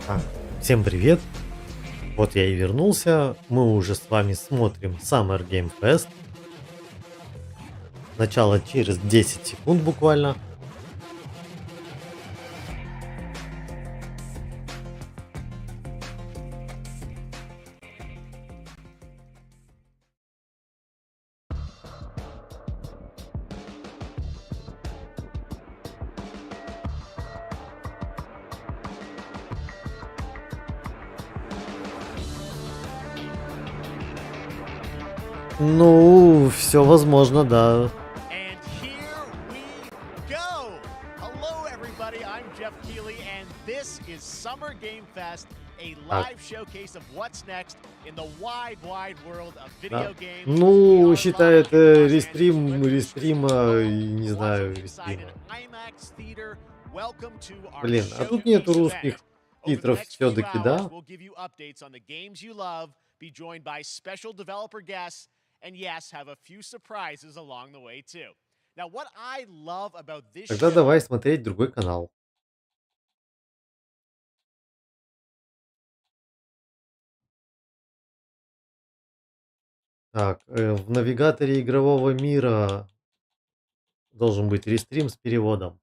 Так, всем привет! Вот я и вернулся. Мы уже с вами смотрим Summer Game Fest. Начало через 10 секунд буквально. Ну, все возможно, да. And here we go! Hello, everybody. I'm Jeff Keighley, and this is Summer Game Fest, a Так, live showcase of what's next in the wide, wide world of да. video games. We Ну, are считай, live in это Los Angeles with рестрима, Home, и не watching знаю, inside рестрима. an IMAX theater. Welcome to our Блин, а тут нету showcase event. русских Over the титров next few все-таки, hours, да? we'll give you updates on the games you love, be joined by special developer guests, and yes, have a few surprises along the way too. Now, what I love about this Тогда show. давай смотреть другой канал. Так, в навигаторе игрового мира должен быть рестрим с переводом.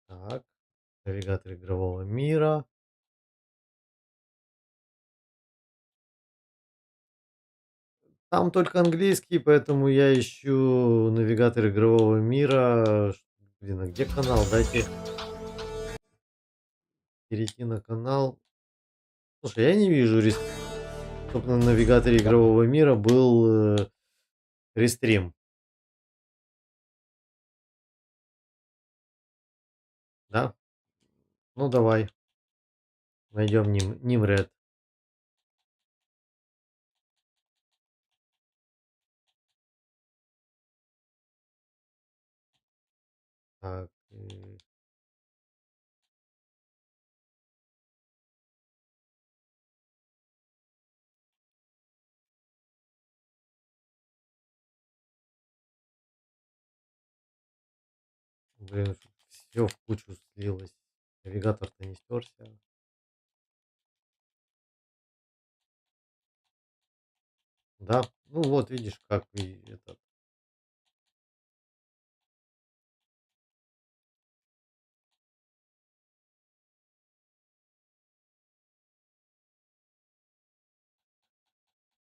Так, навигатор игрового мира. Там только английский, поэтому я ищу навигатор игрового мира. Блин, а где канал? Дайте перейти на канал. Слушай, я не вижу, чтобы на навигаторе игрового мира был рестрим. Да? Ну давай, найдем Нимред. Так, блин, все в кучу слилось. Навигатор-то не стерся. Да, ну вот видишь, как и этот.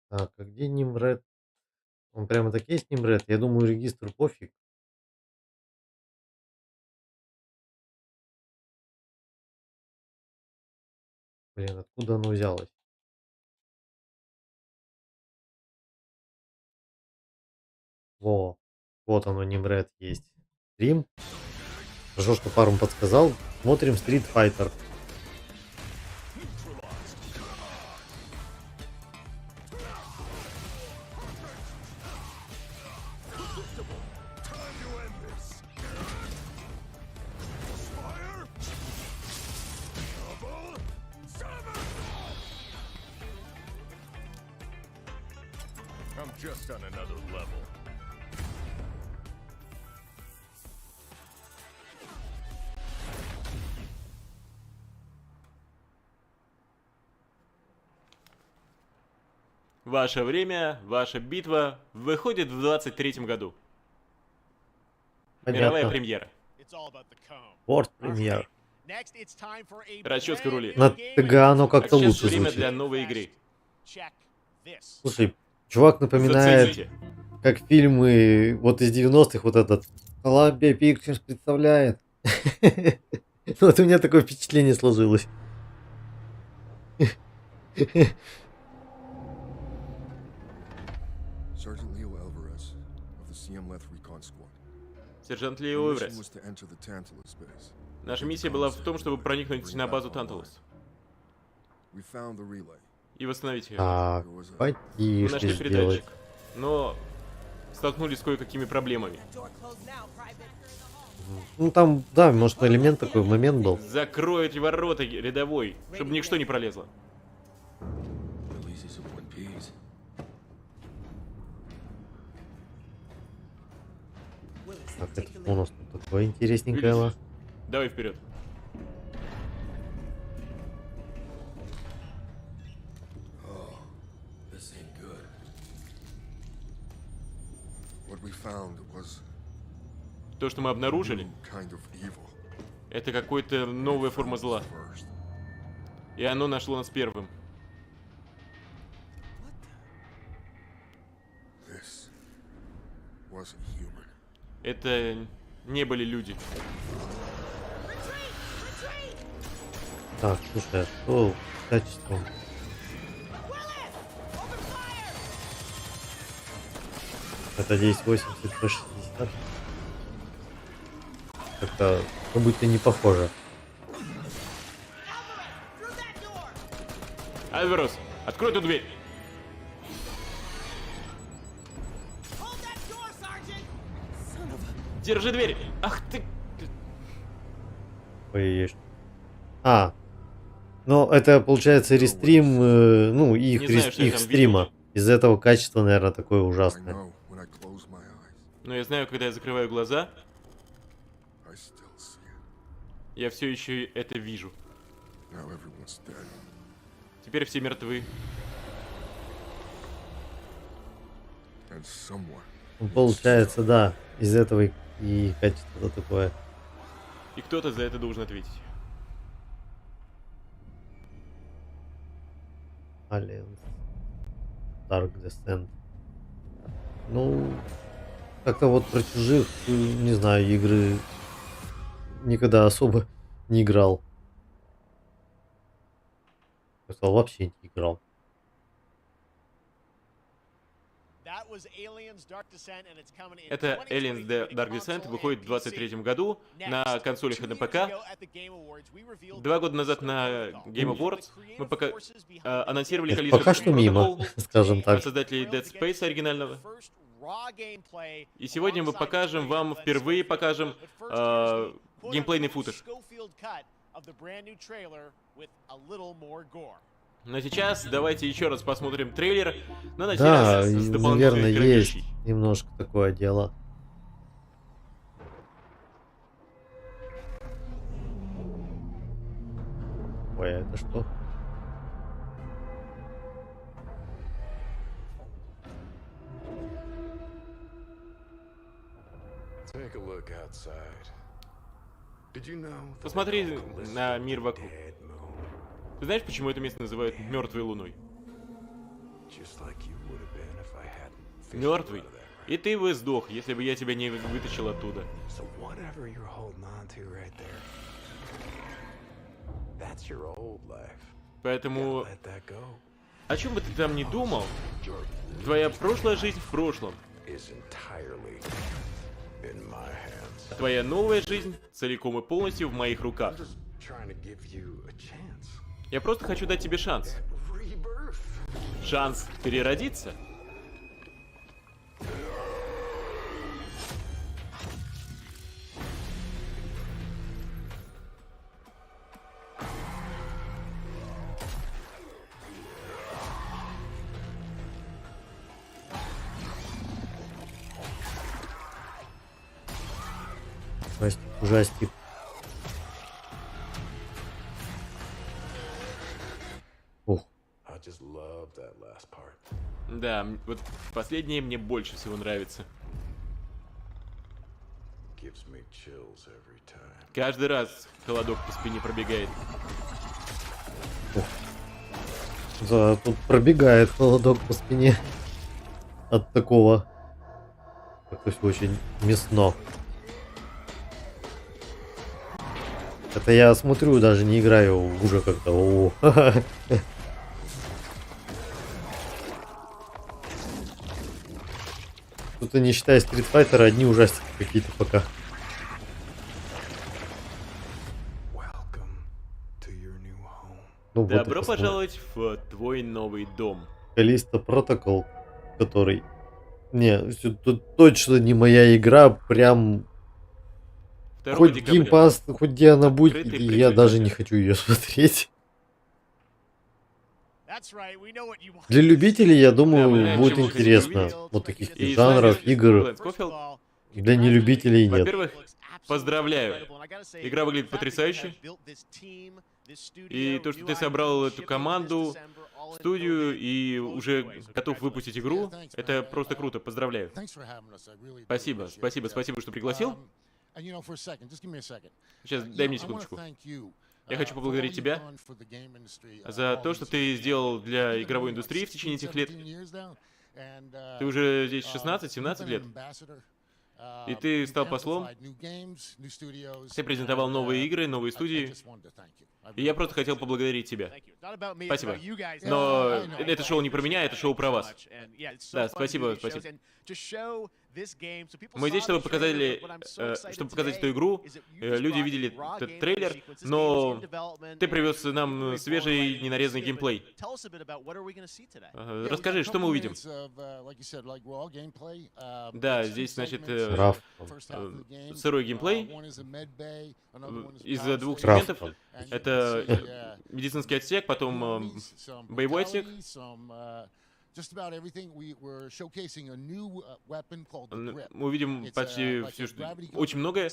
Так, а где Нимред? Он прямо так есть Нимред? Я думаю, регистр пофиг. Блин, откуда оно взялось? Во, вот оно, Нимред есть. Стрим. Хорошо, что пару подсказал. Смотрим Street Fighter. I'm just on another level. Ваше время, ваша битва выходит в 23-м году. Мировая Понятно. премьера. It's all about the comb. Порт премьер. Next, it's time for a Расческа brand рулит. new На game ТГ оно announcement. как-то А сейчас лучше время звучит. для новой игры. Check this. Слушай, чувак напоминает, Зацените. как фильмы вот из 90-х, вот этот Columbia Pictures представляет. Вот у меня такое впечатление сложилось. Sergeant Leo Alvarez of the CM Leth Recon Squad. Сержант Our Лео mission Эврес. was to enter the Tantalus base. Наша миссия была в том, чтобы проникнуть на базу Танталус We found the relay. и восстановить ее. Так, There was a Мы потише нашли сделать. передатчик. Но столкнулись с кое-какими проблемами. Ну там, да, может элемент такой момент был. Закрой эти ворота, рядовой, чтобы ничто не пролезло. Releases of one piece. Так, это что у нас тут такое интересненькое? Вылезли. Давай вперед. This ain't good. What we found was То, что мы обнаружили, kind of evil. это какая-то новая форма зла. First. И оно нашло нас первым. This wasn't human. Это не были люди. Так, слушай, а что с качеством? Это 1080 по 60. Как-то как будто не похоже. Альварос, открой эту дверь. Держи дверь. Ах ты. Ой, а, ну это получается рестрим, ну их, Не знаю, что я их там стрима. видел. Из-за этого качество, наверное, такое I ужасное. know when I close my eyes, Но я знаю, когда я закрываю глаза, I still see it. я все еще это вижу. Now everyone's dead. Теперь все мертвы. And someone Ну, получается, да, из этого и качество такое. И кто-то за это должен ответить. Alliance. Dark Descent. Ну, как-то вот про чужих, не знаю, игры никогда особо не играл. Я сказал, вообще не играл. Это Aliens Dark Descent выходит в 2023 году на консолях и на ПК. 2 года назад на Game Awards мы пока анонсировали Это количество пока что мимо, скажем так. от создателей Dead Space оригинального. И сегодня мы покажем вам, впервые покажем геймплейный футаж. Но сейчас давайте еще раз посмотрим трейлер, но на сей Да, раз с и, дополнительной наверное, кровищей. есть немножко такое дело. Ой, а это что? take a look outside. Did you know that Посмотри they call this на мир вокруг. dead moon? Ты знаешь, почему это место называют мертвой луной? Just like you would have been if I hadn't fished you Мертвый. out of there. И ты бы сдох, если бы я тебя не вытащил оттуда. So whatever you're holding on to right there, that's your old life. Поэтому, Let that go. о чем бы ты там ни думал, Your твоя прошлая жизнь в прошлом. is entirely in my hands. Твоя новая жизнь целиком и полностью в моих руках. Just trying to give you a chance. Я просто хочу дать тебе шанс. Rebirth. Шанс переродиться. Ужастик. Ух, I just love that last part. Да, вот последнее мне больше всего нравится. Gives me chills every time. Каждый раз холодок по спине пробегает. да, тут пробегает холодок по спине от такого. То есть очень мясно. Это я смотрю, даже не играю, уже как-то. О, тут, не считая Street Fighter, одни ужастики какие-то пока. Welcome to your new home. Ну, вот Добро и посмотрим. пожаловать в твой новый дом. Callisto Protocol, который Не, тут точно не моя игра, прям 2 хоть декабря. геймпас, хоть где она будет, Открытый я даже не предзаказы. хочу ее смотреть. That's right, we know what you Для wanted to любителей, see. я Да, мы думаю, знаем, будет чем вы хотите интересно. увидеть. Вот таких И с нами жанров, игр. Глен Скофилд. Для нелюбителей нет. Во-первых, поздравляю. Игра выглядит потрясающе. И то, что ты собрал эту команду, студию и уже готов выпустить игру, это просто круто. Поздравляю. Спасибо, спасибо, спасибо, что пригласил. Сейчас дай мне секундочку. Я хочу поблагодарить тебя за то, что ты сделал для игровой индустрии в течение этих лет. Ты уже здесь 16-17 лет, и ты стал послом, ты презентовал новые игры, новые студии, и я просто хотел поблагодарить тебя. Спасибо. Но это шоу не про меня, это шоу про вас. Да, спасибо, спасибо. Мы здесь, чтобы показать эту игру, люди видели этот трейлер, но ты привез нам свежий ненарезанный геймплей. Расскажи, что мы увидим? Да, здесь, значит, Раф. сырой геймплей из двух Раф. сегментов. Это медицинский отсек, потом боевой отсек. Мы увидим почти очень многое.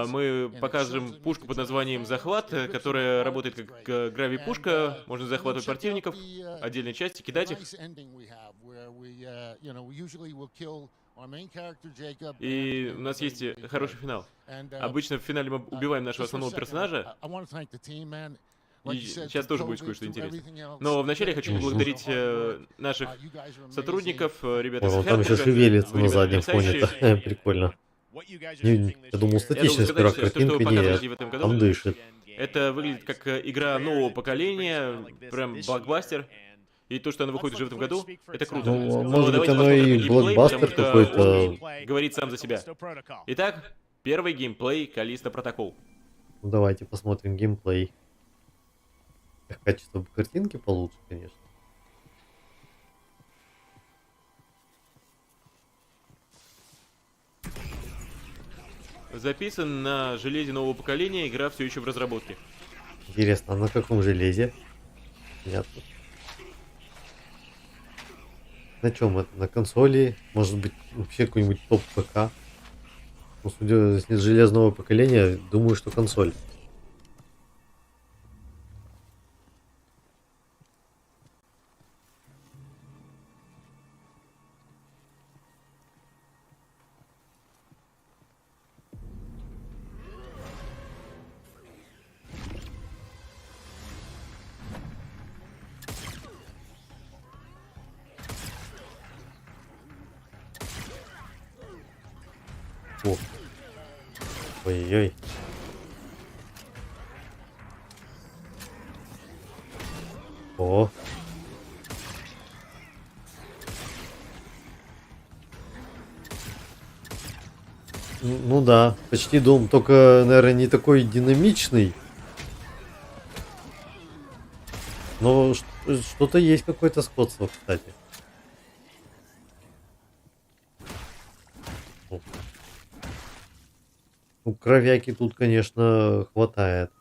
Мы покажем пушку под названием «Захват», которая работает как грави-пушка. Можно захватывать противников, отдельные части, кидать их. И у нас есть хороший финал. Обычно в финале мы убиваем нашего основного персонажа. И сейчас тоже будет кое-что интересное. Но вначале я хочу поблагодарить наших сотрудников, ребята Ой, из он там еще Хербурга. шевелится Вы на ребята заднем фоне. потрясающие. Прикольно. Я думал, Я должен статичность сказать, сперва что вы картинка, показываете нет. в этом году, Там дышит. это выглядит как игра нового поколения, прям блокбастер. И то, что она выходит уже в этом году, это круто. Ну, Но может быть, давайте оно посмотрим на и геймплей, блокбастер потому что какой-то. он говорит сам за себя. Итак, первый геймплей Callisto Protocol. Ну, давайте посмотрим геймплей. Качество картинки получше, конечно. Записан на железе нового поколения, игра все еще в разработке. Интересно, а на каком железе? Понятно. На чем это? На консоли? Может быть, вообще какой-нибудь топ ПК? Ну, судя с железного поколения, думаю, что консоль. О. Ой-ой-ой. О. Ну да, почти дом, только, наверное, не такой динамичный. Но что-то есть, какое-то сходство, кстати. Ну, кровяки тут, конечно, хватает.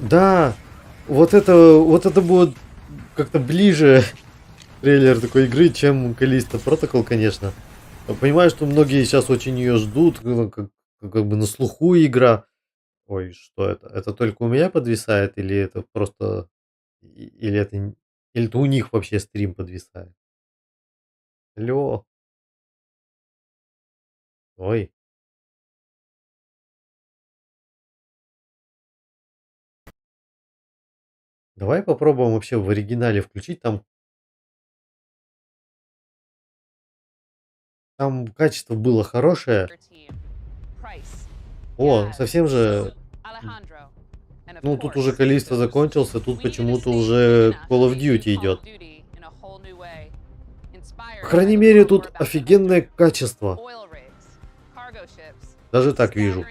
Да, вот это будет как-то ближе трейлер такой игры, чем Callisto Protocol, конечно. Я понимаю, что многие сейчас очень ее ждут, ну, как бы на слуху игра. Ой, что это? Это только у меня подвисает, или это просто, или это, или это у них вообще стрим подвисает? Алло, ой. Давай попробуем вообще в оригинале включить. Там качество было хорошее. О, совсем же... Ну, тут уже количество закончился, тут почему-то уже Call of Duty идет. По крайней мере, тут офигенное качество. Даже так вижу.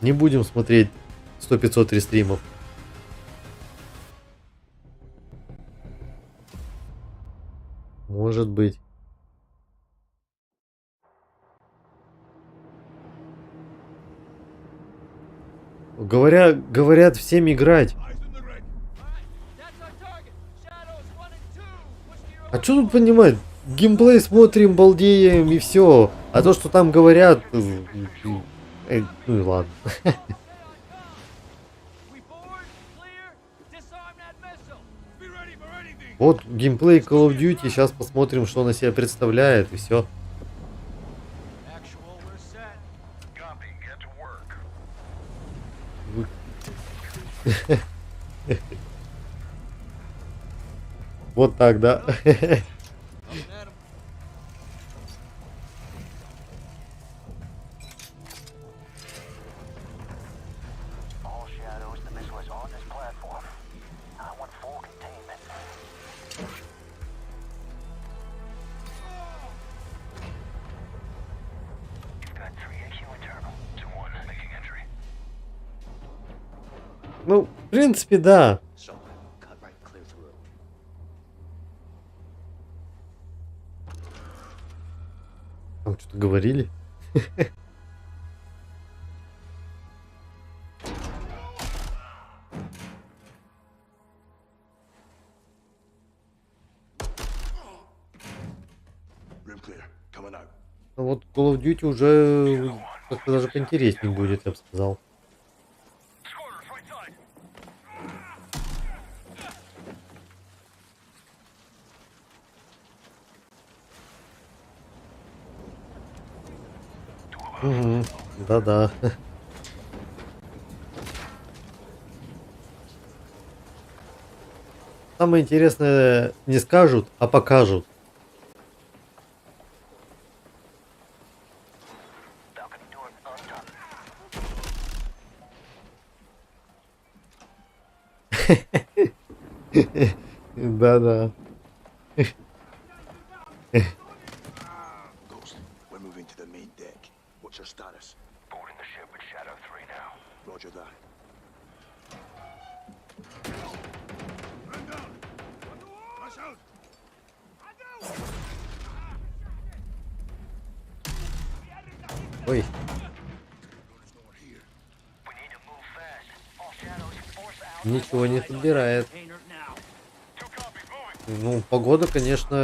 Не будем смотреть 100-500 рестримов. Может быть. Говорят всем играть. А что тут понимать? Геймплей смотрим, балдеем и все. А то, что там говорят... ну и ладно. Вот геймплей Call of Duty. Сейчас посмотрим, что он из себя представляет, и все. Вот так, да. Ну, в принципе, да. Там что-то говорили. Ну вот Call of Duty уже как-то даже поинтереснее будет, я бы сказал. Угу. Да-да. Самое интересное, не скажут, а покажут. Да-да. Ой. Ничего не собирает. Ну, погода, конечно,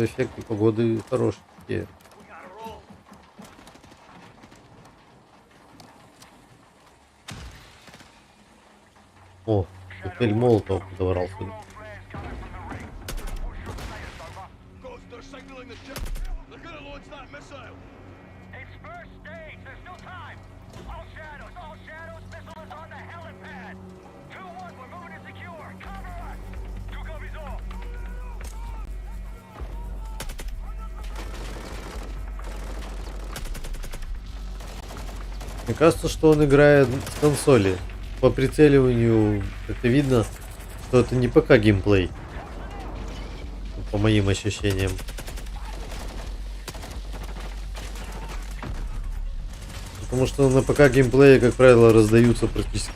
эффекты погоды хорошие. О, коктейль Молотов подобрался. Мне кажется, что он играет с консоли. По прицеливанию это видно, что это не ПК геймплей. По моим ощущениям. Потому что на ПК геймплее, как правило, раздаются практически,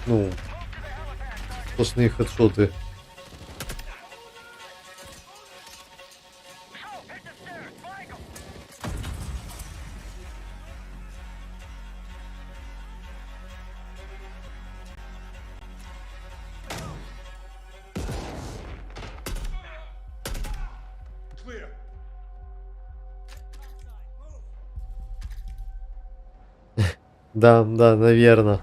ну, сплошные хедшоты. Да, да, наверное.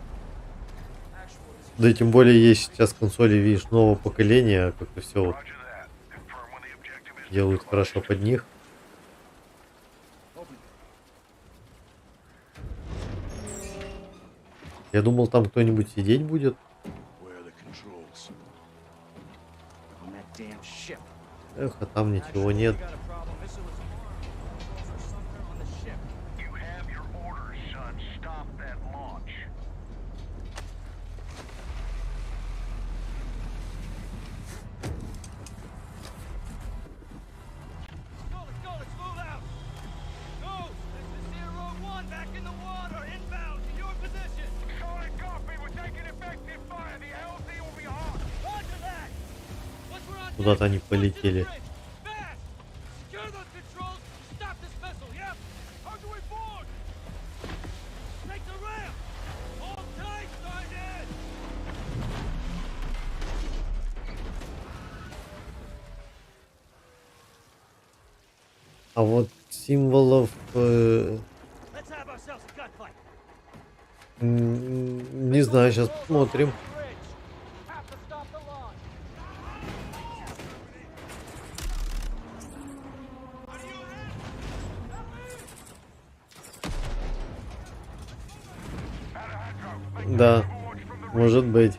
Да и тем более есть сейчас консоли, видишь, нового поколения, как-то все делают хорошо под них. Я думал, там кто-нибудь сидеть будет. Where are the controls? On that damn ship. Эх, а там ничего нет. Got a problem. This was controls are somewhere on the ship. You have your orders, son. Stop that launch. Let's go, let's move out. Go! This is Zero One back in the water, inbound to your position. Solid copy. We're taking effective fire. The LZ will be hot. Roger that. Once we're on Куда-то они deck, push to the полетели. bridge. Fast! Secure those controls. Stop this vessel, yeah? How do we board? Take the ramp. Hold tight, Sergeant. А вот символов Let's have ourselves a gunfight. не знаю, сейчас посмотрим. Bridge. Have to stop the launch. Да, может быть.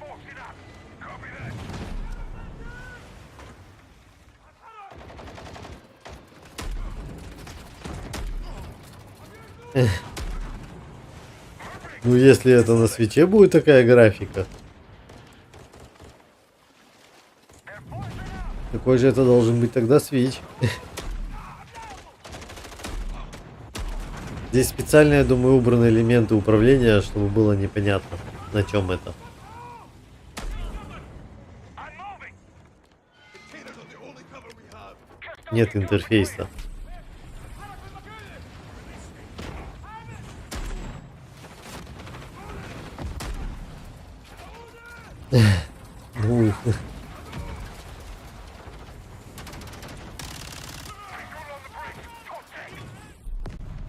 Ну, если это на свече будет такая графика, какой же это должен быть тогда свич? Здесь специально, я думаю, убраны элементы управления, чтобы было непонятно, на чем это. Нет интерфейса. Ну,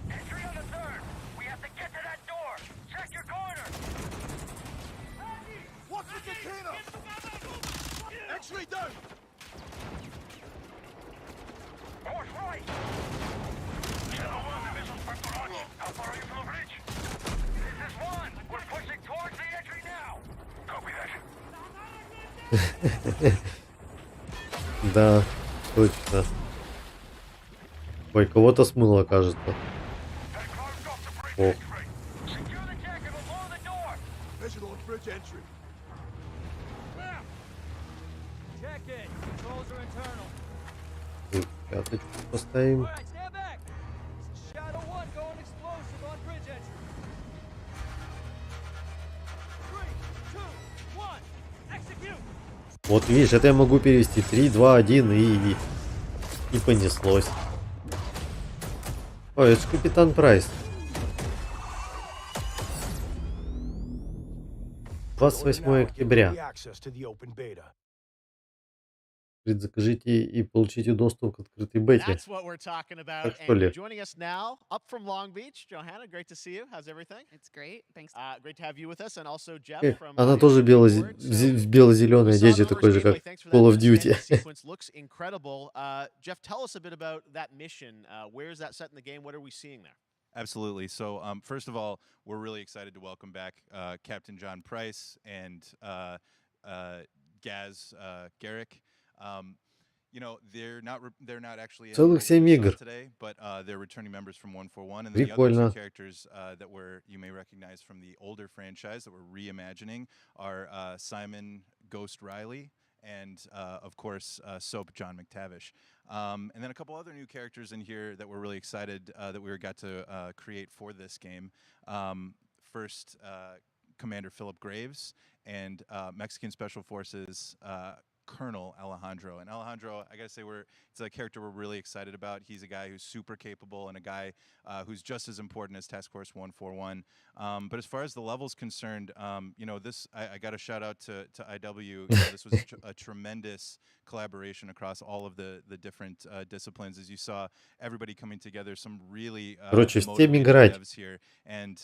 Entry on the third. We have to get to that door. Check your corner. Watch the container. X-ray down. Course right. Zero one, the missile's prepped to launch. How far are you from the bridge? This is one. We're pushing towards the entry now. Copy that. да, точно. Ой, кого-то смыло, кажется. That closed off the bridge О, entry. Secure the deck and we'll blow the door. Visual on bridge entry. Check it. Controls are internal. тут пяточку поставим. All right, stand back. This is Shadow One going explosive on bridge entry. 3, 2, 1. Execute. Вот видишь, это я могу перевести 3, 2, 1 и понеслось. Ой, это же Капитан Прайс. 28 октября. Access to the open beta. Предзакажите и получите доступ к открытой бете. That's what we're talking about. Так что And ли? joining us now, up from Long Beach, Johanna, great to see you. How's everything? It's great. Thanks. Great to have you with us, and also Jeff from. Она тоже в бело-зеленой We saw одежде, the такой же, first как gameplay. Thanks for Call that of Duty. expanded sequence. Looks incredible. Jeff, tell us a bit about that mission. Where is that set in the game? What are we seeing there? Absolutely. So, first of all, we're really excited to welcome back Captain John Price and Gaz Garrick. You know, they're not actually in Целых the 7 release игр. today, but they're returning members from 141, and then the other Прикольно. two characters that you may recognize from the older franchise that we're reimagining are Simon Ghost Riley and of course Soap John McTavish. And then a couple other new characters in here that we're really excited that we got to create for this game. First, Commander Philip Graves and Mexican Special Forces Colonel Alejandro. And Alejandro, I gotta say, it's a character we're really excited about. He's a guy who's super capable and a guy who's just as important as Task Force 141. But as far as the level's concerned, you know, I got a shout out to IW. You know, this was a tremendous collaboration across all of the different disciplines. As you saw, everybody coming together, some really Короче, с тем motivated играть. devs here. And,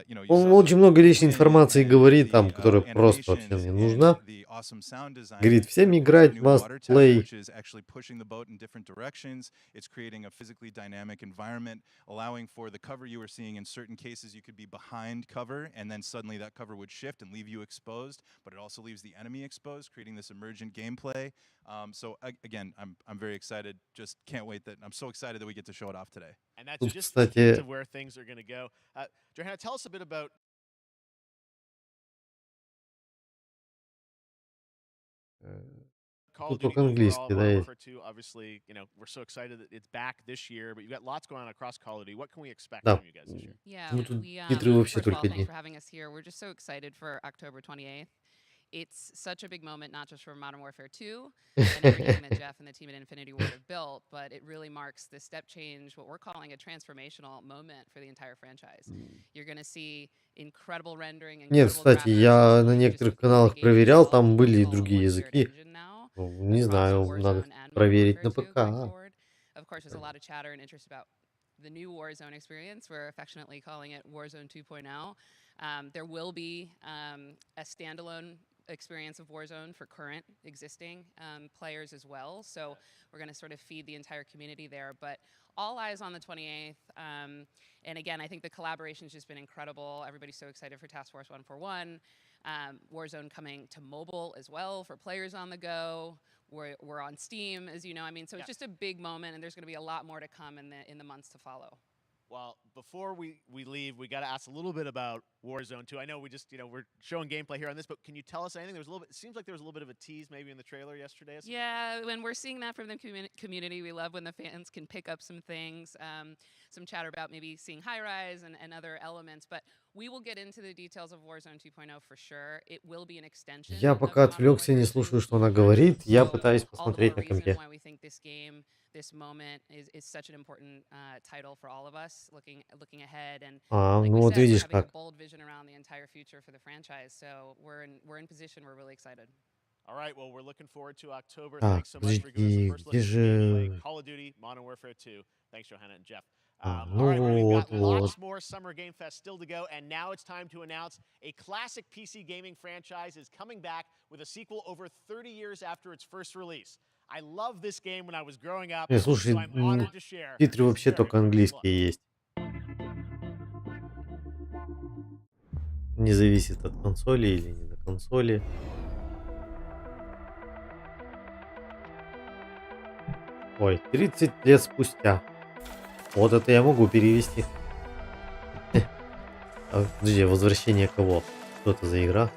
you know, you Он saw очень the много лишней editing информации and говорит the там, которая просто animations вообще не and нужна. the awesome sound design. Говорит, всем всем играть must water tech, play. which is actually pushing the boat in different directions. It's creating a physically dynamic environment, allowing for the cover you were seeing. In certain cases, you could be behind cover, and then suddenly that cover would shift and leave you exposed, but it also leaves the enemy exposed, creating this emergent gameplay. Again, I'm very excited. Just can't wait that I'm so excited that we get to show it off today. And that's Тут, just the hint кстати, of where things are going to go. Johanna, tell us a bit about Call тут of Duty только overall, английский, да, Modern есть. Warfare 2. Obviously, we're so excited that it's back this year, but you've got lots going on across Call of Duty. What can we expect Да. from you guys this year? Yeah, Ну, тут we титры вообще first of all, только thanks одни. for having us here. We're just so excited for October 28th. It's such a big moment, not just for Modern Warfare 2 and everything that Jeff and the team at Infinity Ward have built, but it really marks the step change, what we're calling a transformational moment for the entire franchise. You're going to see incredible rendering, Нет, incredible кстати, graphics, я not на only just некоторых within the каналах game проверял, itself, там but были и with all другие one shared языки. engine now Ну, не across знаю, Warzone надо and Modern проверить Warfare на 2 going ПК. forward. Of course, there's a lot of chatter and interest about the new Warzone experience. We're affectionately calling it Warzone 2.0. There will be a standalone experience of Warzone for current existing players as well. So we're going to sort of feed the entire community there. But all eyes on the 28th. And again, I think the collaboration's just been incredible. Everybody's so excited for Task Force 141. Warzone coming to mobile as well for players on the go. We're on Steam, as you know. I mean, so it's just a big moment, and there's going to be a lot more to come in the months to follow. Well, before we leave, we got to ask a little bit about Warzone 2. I know we just, we're showing gameplay here on this, but can you tell us anything? There was a little bit. It seems like there was a little bit of a tease maybe in the trailer yesterday. Yeah, when we're seeing that from the community, we love when the fans can pick up some things, some chatter about maybe seeing high rise and other elements. But we will get into the details of Warzone 2.0 for sure. It will be an extension. Я of пока Modern отвлекся, не Warfare 2. слушаю, что она говорит. Я So пытаюсь all the посмотреть more на reason компе. why we think this game, this moment is such an important title for all of us looking ahead. And like Ну we вот said, we're видишь having a как. bold vision around the entire future for the franchise. So we're in position. We're really excited. All right, well, we're looking forward to October. Так, Thanks so much for giving us подожди, the first look где at the gameplay. же... Call of Duty, Modern Warfare 2. Thanks, Johanna and Jeff. А, All right, well, we've got вот. lots more Summer Game Fest still to go, and now it's time to announce a classic PC gaming franchise is coming back with a sequel over 30 years after its first release. I love this game when I was growing up, Слушай, so I'm honored to share. титры this вообще very только first look. английские есть. Не зависит от консоли или не на консоли. Ой, 30 лет спустя. Вот это я могу перевести. Подожди, возвращение кого? Что это за игра?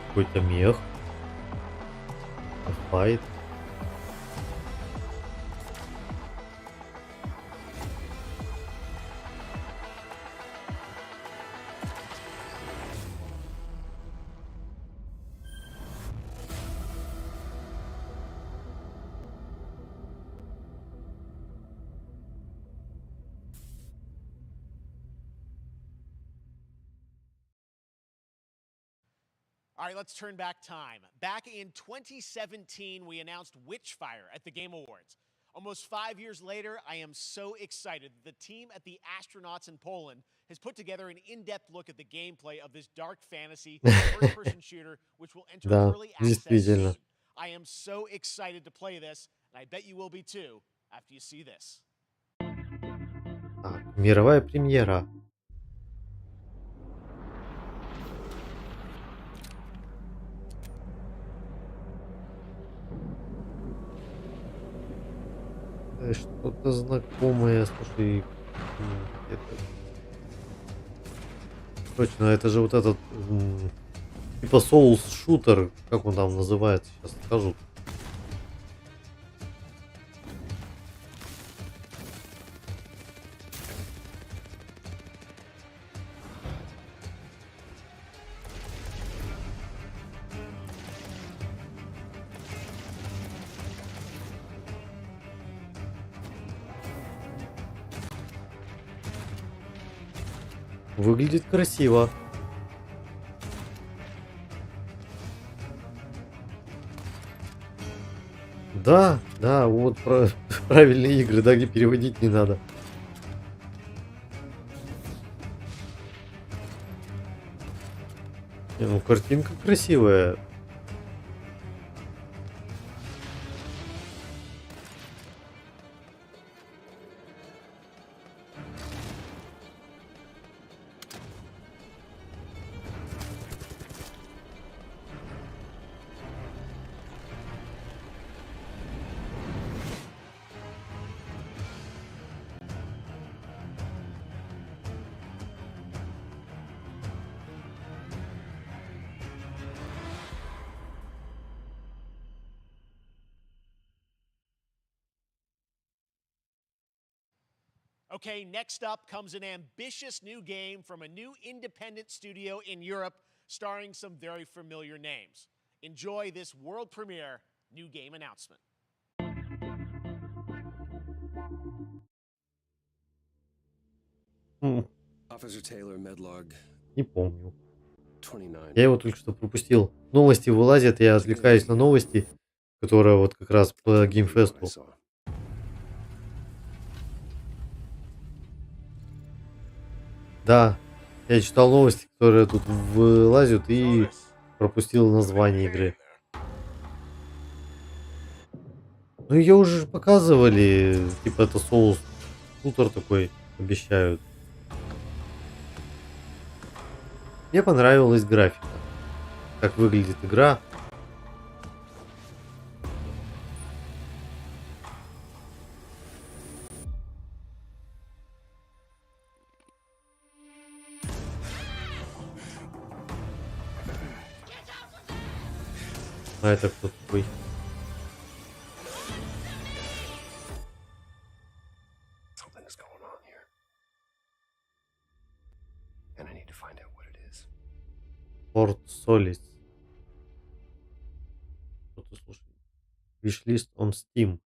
Какой-то мех. Файт. All right, let's turn back time. Back in 2017, we announced Witchfire at the Game Awards. Almost 5 years later, I am so excited that the team at the Astronauts in Poland has put together an in-depth look at the gameplay of this dark fantasy first-person shooter, which will enter Да, early access действительно. soon. I am so excited to play this, and I bet you will be too after you see this. Так, мировая премьера. Что-то знакомое, слушай. Это... Точно, это же вот этот типа Souls шутер, как он там называется, сейчас скажу. Выглядит красиво. Да, да, вот правильные игры, да, где переводить не надо. Не, ну картинка красивая. Okay, next up comes an ambitious new game from a new independent studio in Europe starring some very familiar names. Enjoy this world premiere new game announcement. Officer Taylor, Medlog Не помню. 29. Я его только что пропустил. Новости вылазят, я отвлекаюсь на новости, которые вот как раз по геймфесту. Да, я читал новости, которые тут вылазят и пропустил название игры. Ну ее уже показывали, типа это соус шутер такой, обещают. Мне понравилась графика, как выглядит игра. А это кто такой? Something's going on here. And I need to find out what it is. Форт Солис. Что-то слушай. Wishlist on Steam.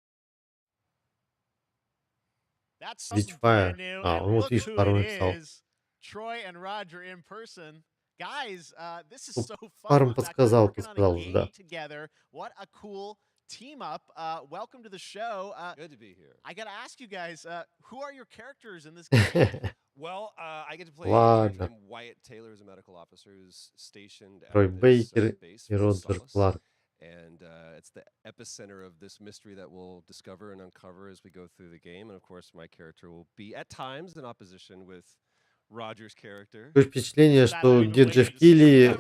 That's Which something fire? brand new. Ah, And ну вот look видишь, who пару it написал. is. Troy and Roger in person. Guys, this is Ну, so fun. пару Look, actually подсказал, working on a подсказал уже, да. game together. What a cool team up. Welcome to the show. Good to be here. I got to ask you guys, who are your characters in this game? Well, I get to play a character Ладно. named Wyatt Taylor, who's a medical officer who's stationed Трой at this Бейкер base и for Роджер Solace. Кларк. And it's the epicenter of this mystery that we'll discover and uncover as we go through the game. And of course, my character will be at times in opposition with Roger's character. Такое впечатление, что где Джефф Килли...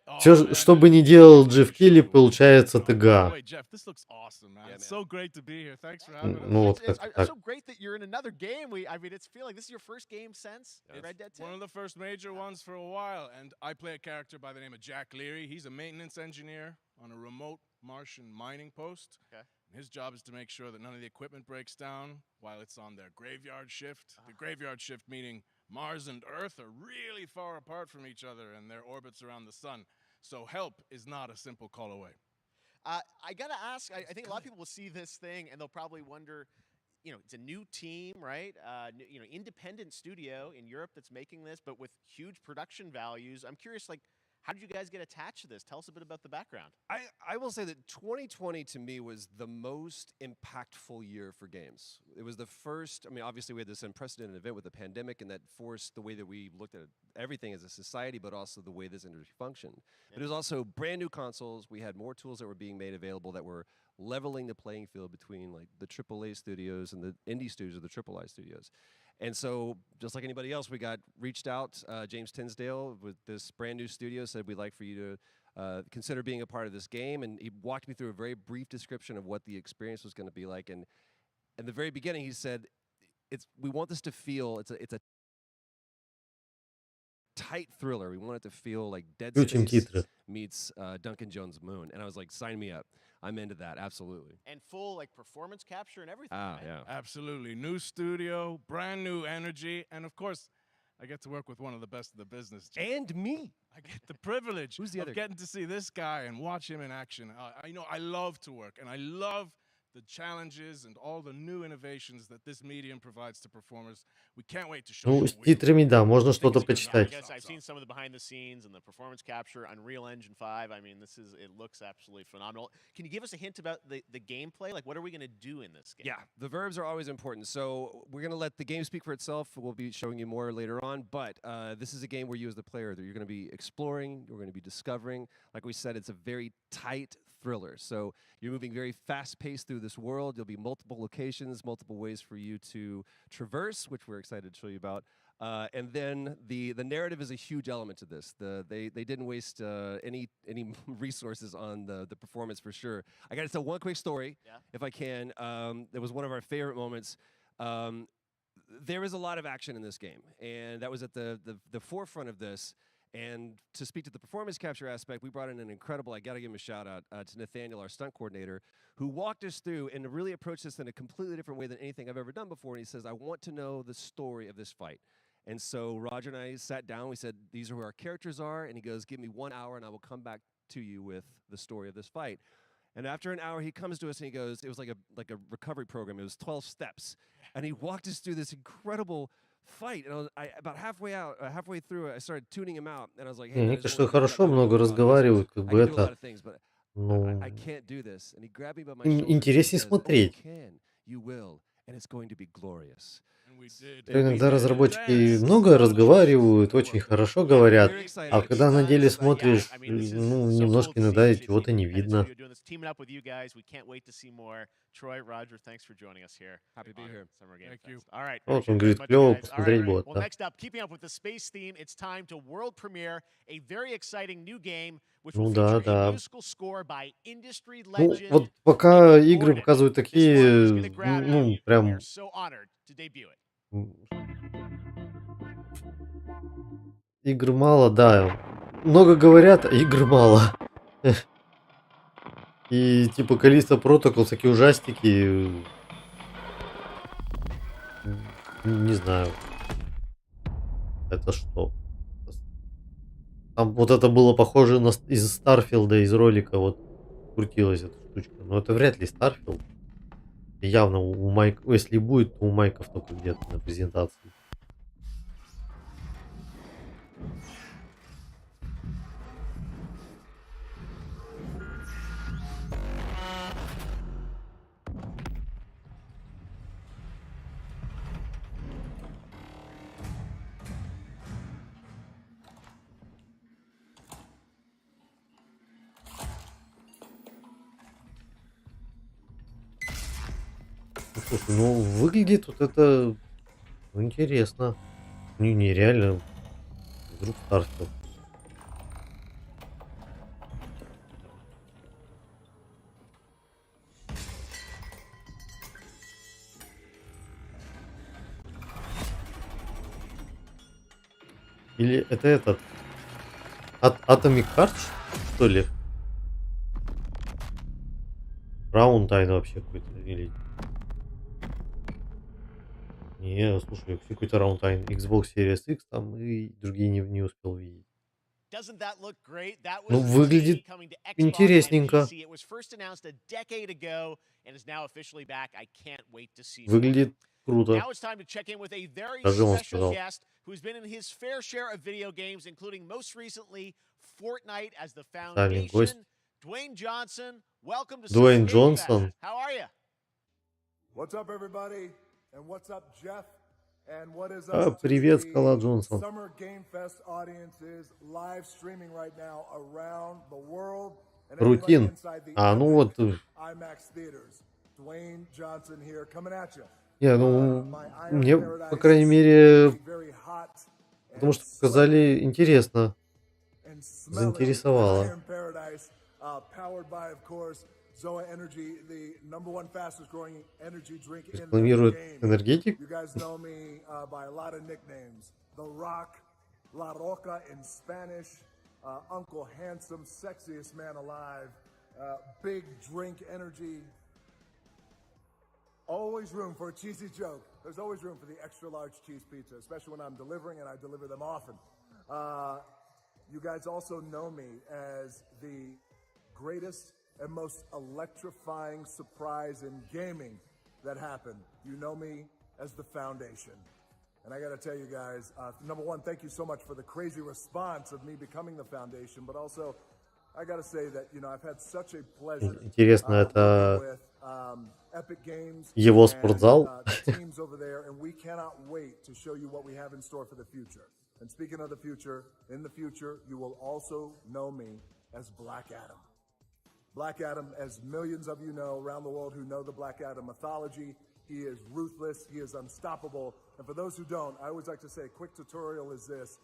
Oh, Все, что бы ни делал Джефф Килли, получается ТГА. Jeff, this looks awesome, man. Yeah, It's man. so great to be here. Thanks for having us. Ну вот It's как-то так. so great that you're in another game. I mean, it's feeling this is your first game since Red Dead 2. One of the first major ones for a while, and I play a character by the name of Jack Leary. He's a maintenance engineer on a remote Martian mining post. Okay. His job is to make sure that none of the equipment breaks down while it's on their graveyard shift. The graveyard shift meaning Mars and Earth are really far apart from each other and their orbits around the sun. So help is not a simple call away. I gotta ask. I think a lot of people will see this thing and they'll probably wonder. It's a new team, right? Independent studio in Europe that's making this, but with huge production values. I'm curious, like, how did you guys get attached to this? Tell us a bit about the background. I will say that 2020 to me was the most impactful year for games. It was the first, I mean, obviously we had this unprecedented event with the pandemic and that forced the way that we looked at everything as a society, but also the way this industry functioned. But it was also brand new consoles. We had more tools that were being made available that were leveling the playing field between like the AAA studios and the indie studios or the AAA studios. And so, just like anybody else, we got reached out. James Tinsdale with this brand new studio said we'd like for you to consider being a part of this game, and he walked me through a very brief description of what the experience was going to be like. And in the very beginning, he said, we want this to feel it's a tight thriller. We want it to feel like Dead Space meets Duncan Jones' Moon. And I was like, sign me up. I'm into that, absolutely. And full like performance capture and everything. Ah, right? yeah. Absolutely. New studio, brand new energy, and of course, I get to work with one of the best in the business. And me. I get the privilege Who's the other of getting to see this guy and watch him in action. I love to work, and I love the challenges and all the new innovations that this medium provides to performers. We can't wait to show Ну, you с what we can do. титрами, да, можно I think что-то it's gonna knock почитать. Yes, I've seen some of the behind the scenes and the performance capture, Unreal Engine 5. I mean, it looks absolutely phenomenal. Can you give us a hint about the gameplay? Like, what are we going to do in this game? Yeah, the verbs are always important. So we're going to let the game speak for itself. We'll be showing you more later on. But this is a game where you as the player, you're going to be exploring, you're going to be discovering. Like we said, it's a very tight thriller. So you're moving very fast-paced through this world. There'll be multiple locations, multiple ways for you to traverse, which we're excited to show you about. And then the narrative is a huge element to this. They didn't waste any resources on the performance for sure. I got to tell one quick story, if I can. It was one of our favorite moments. There is a lot of action in this game, and that was at the forefront of this. And to speak to the performance capture aspect, we brought in an incredible, I got to give him a shout out to Nathaniel, our stunt coordinator, who walked us through and really approached this in a completely different way than anything I've ever done before. And he says, I want to know the story of this fight. And so Roger and I sat down. We said, these are who our characters are. And he goes, give me 1 hour and I will come back to you with the story of this fight. And after an hour, he comes to us and he goes, it was like a recovery program. It was 12 steps. And he walked us through this incredible fight. And about halfway through, I started tuning him out. And I was like, hey, Мне кажется, что хорошо, много разговаривают, как бы это, ну, I can't do this. And he grabbed me by my интереснее shoulders and says, смотреть. you can, you will, and it's going to be glorious. Иногда разработчики много разговаривают, очень хорошо говорят, а когда на деле смотришь, ну, немножко иногда чего-то не видно. Вот он говорит, клево, посмотреть будет, да. Ну да, да. Ну, вот пока игры показывают такие, ну, прям... Игр мало, да. Много говорят, а игр мало. И типа Callisto Protocol, всякие ужастики. Не знаю. Это что? Там вот это было похоже на из Старфилда, из ролика вот крутилась эта штучка. Но это вряд ли Старфилд. Явно у Майк, если будет, то у Майков только где-то на презентации. Слушай, ну выглядит вот это интересно. Не, реально. Вдруг Старфилд. Или это этот Atomic Heart, что ли? Раундтайн вообще какой-то или... Не, слушай, какой-то Раундтайн, Xbox Series X там и другие не успел видеть. Ну, выглядит интересненько. Выглядит круто. Даже он сказал. Специальный гость. Дуэйн Джонсон. Привет, Скала Джонсон. Рутин. А, ну вот. Не, ну, мне, по крайней мере, потому что показали интересно. Заинтересовало. Рекламирует энергетик? Uncle Handsome, sexiest man alive, big drink energy. Always room for a cheesy joke. There's always room for the extra large cheese pizza, especially when I'm delivering, and I deliver them often. You guys also know me as the greatest and most electrifying surprise in gaming that happened. You know me as the Foundation. And I gotta tell you guys, number one, thank you so much for the crazy response of me becoming the Foundation, but also, I gotta say that, you know, I've had such a pleasure Интересно, working это with Epic Games его and спортзал? the teams over there, and we cannot wait to show you what we have in store for the future. And speaking of the future, in the future, you will also know me as Black Adam. Black Adam, as millions of you know around the world who know the Black Adam mythology, he is ruthless, he is unstoppable. And for those who don't, I always like to say a quick tutorial is this.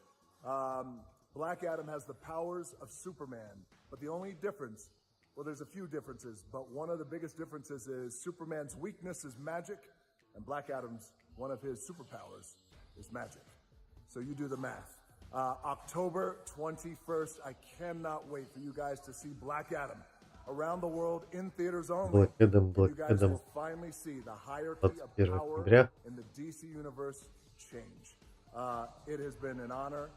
Black Adam has the powers of Superman, but the only difference, well, there's a few differences, but one of the biggest differences is Superman's weakness is magic, and Black Adam's, one of his superpowers is magic. So you do the math. October 21st, I cannot wait for you guys to see Black Adam around the world in theaters only. Black Adam, Black You guys Adam. will finally see the hierarchy of 21 power октября. in the DC universe change. It has been an honor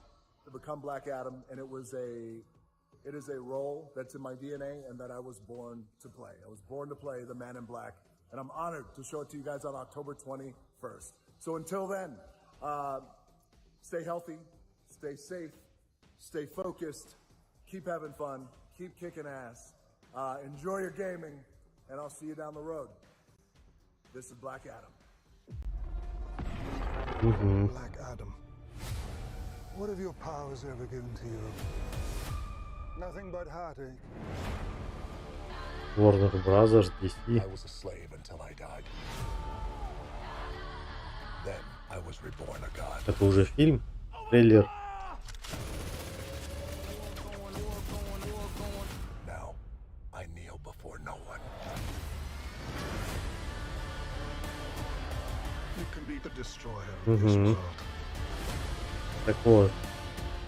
to become Black Adam, and it is a role that's in my DNA and that I was born to play. I was born to play the Man in Black, and I'm honored to show it to you guys on October 21st. So until then, stay healthy, stay safe, stay focused, keep having fun, keep kicking ass, enjoy your gaming, and I'll see you down the road. This is Black Adam. Black Adam, what have your powers ever given to you? Nothing but heartache. Warner Brothers, DC. I was a slave until I died. Then I was reborn a god. Это уже фильм, трейлер. Now I kneel before no one. You can be the destroyer of this world, Так вот.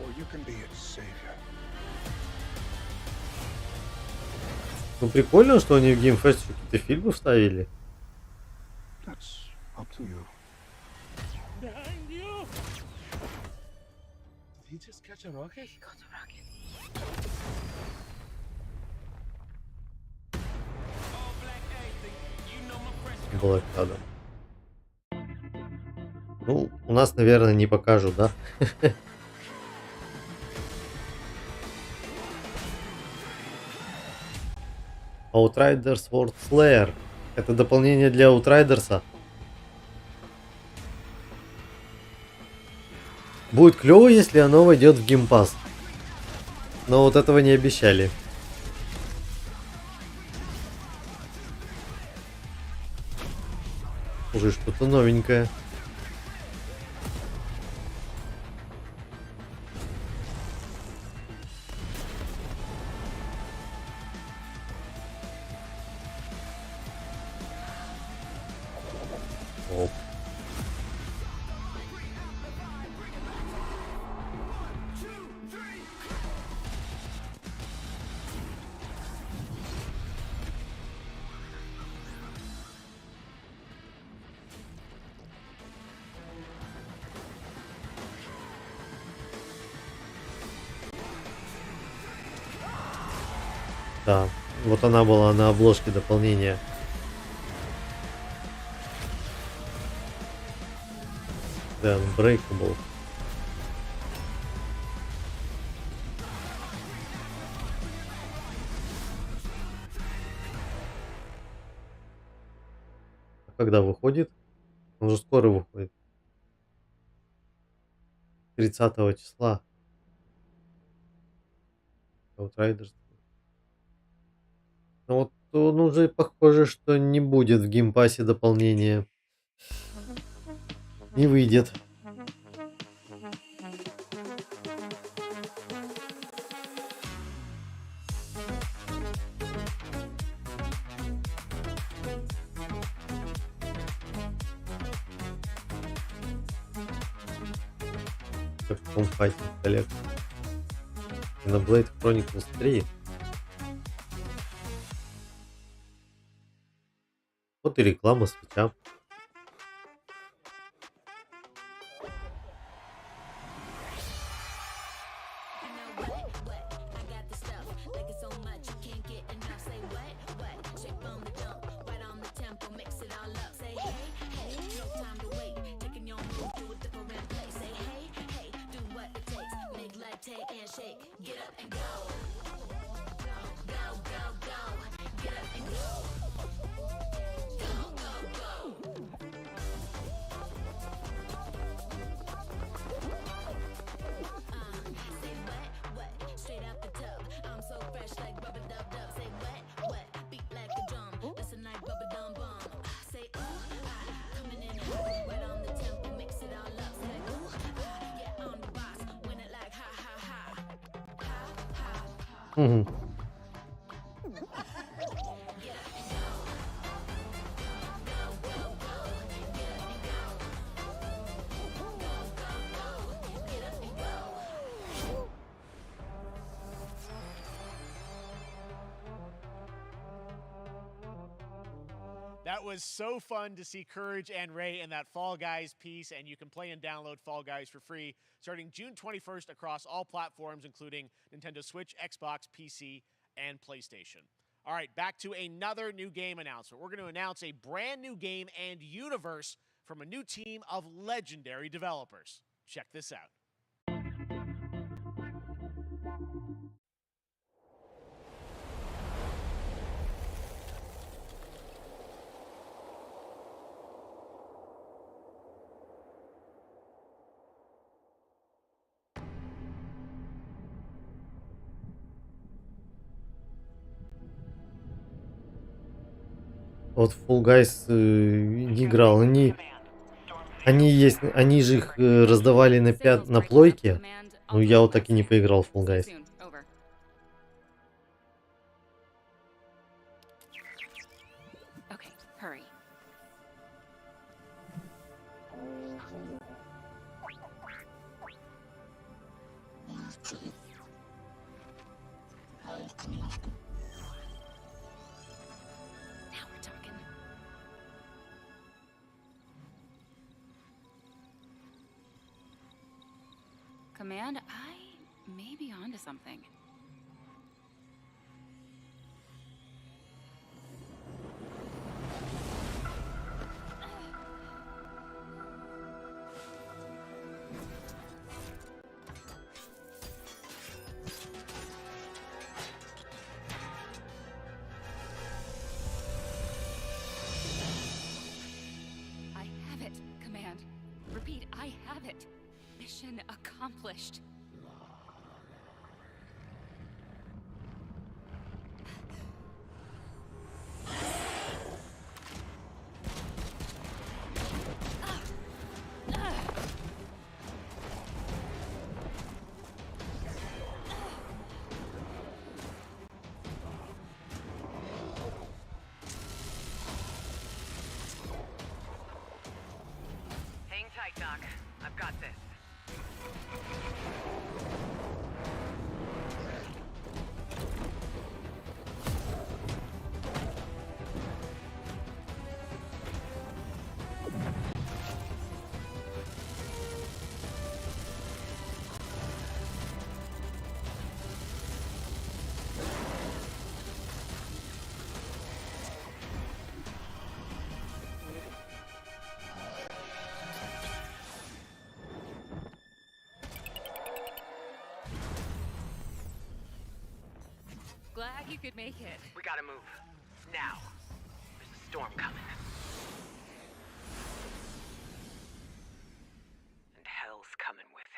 or you can be its savior. Ну прикольно, что они в Game Fest какие-то фильмы вставили. That's up to you. Behind you! Did he just catch a rocket? He got a rocket. Black Adam. Ну, у нас, наверное, не покажут, да? Outriders World Slayer. Это дополнение для Outriders'а. Будет клево, если оно войдет в Game Pass. Но вот этого не обещали. Уже что-то новенькое. Оп. Да, вот она была на обложке дополнения. Да, Unbreakable. А когда выходит? Он уже скоро выходит. 30 числа. Outriders. Ну вот он уже похоже, что не будет в геймпассе дополнения. Не выйдет. Как в Tom Fighting Collect. На Blade Chronicles 3. Вот и реклама свеча. I got the stuff, like it's so much, you can't get enough, say what? Мгм. That was so fun to see Courage and Ray in that Fall Guys piece, and you can play and download Fall Guys for free starting June 21st across all platforms, including Nintendo Switch, Xbox, PC, and PlayStation. All right, back to another new game announcement. We're going to announce a brand new game and universe from a new team of legendary developers. Check this out. Вот Fall Guys не играл. Они есть, они же их раздавали на плойке. Но я вот так и не поиграл в Fall Guys. Okay, hurry. Now we're talking. Command, I may be onto something. I have it, Command. Repeat, I have it. Mission accomplished. Hang tight, Doc. I've got this. Glad you could make it. We gotta move. Now. There's a storm coming. And hell's coming with it.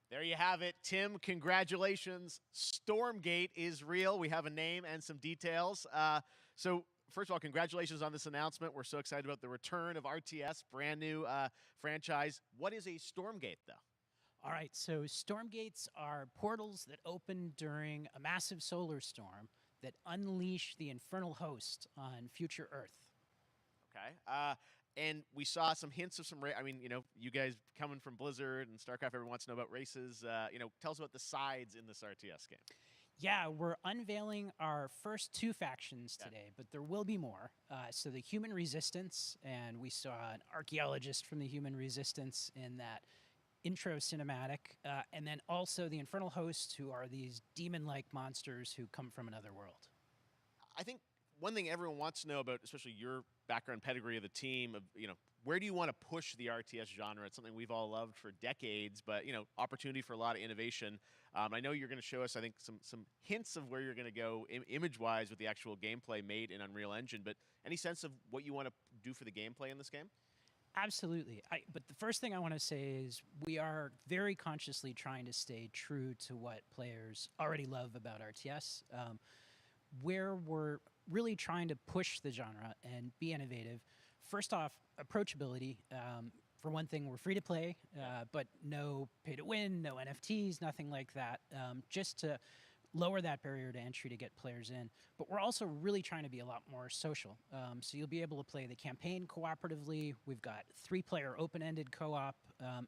There you have it. Tim, congratulations. Stormgate is real. We have a name and some details. So, first of all, congratulations on this announcement. We're so excited about the return of RTS, brand new franchise. What is a Stormgate, though? All right, so Stormgates are portals that open during a massive solar storm that unleash the infernal host on future Earth. Okay. And we saw some hints of some I mean, you know, you guys coming from Blizzard and StarCraft, everyone wants to know about races. You know, tell us about the sides in this RTS game. Yeah, we're unveiling our first 2 factions today, but there will be more. So the Human Resistance, and we saw an archaeologist from the Human Resistance in that intro cinematic, and then also the Infernal Hosts, who are these demon-like monsters who come from another world. I think one thing everyone wants to know about, especially your background pedigree of the team, of where do you want to push the RTS genre? It's something we've all loved for decades, but opportunity for a lot of innovation. I know you're going to show us, I think, some hints of where you're going to go image-wise with the actual gameplay made in Unreal Engine. But any sense of what you want to do for the gameplay in this game? Absolutely. But the first thing I want to say is we are very consciously trying to stay true to what players already love about RTS. Where we're really trying to push the genre and be innovative. First off, approachability. For one thing, we're free to play, but no pay to win, no NFTs, nothing like that, just to lower that barrier to entry to get players in. But we're also really trying to be a lot more social. So you'll be able to play the campaign cooperatively. We've got 3-player open-ended co-op,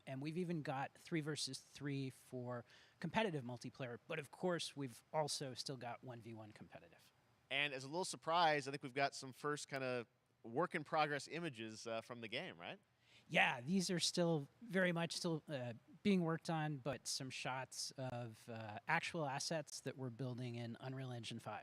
and we've even got 3 versus 3 for competitive multiplayer. But of course, we've also still got 1v1 competitive. And as a little surprise, I think we've got some first kind of work in progress images from the game, right? Yeah, these are still very much being worked on, but some shots of actual assets that we're building in Unreal Engine 5.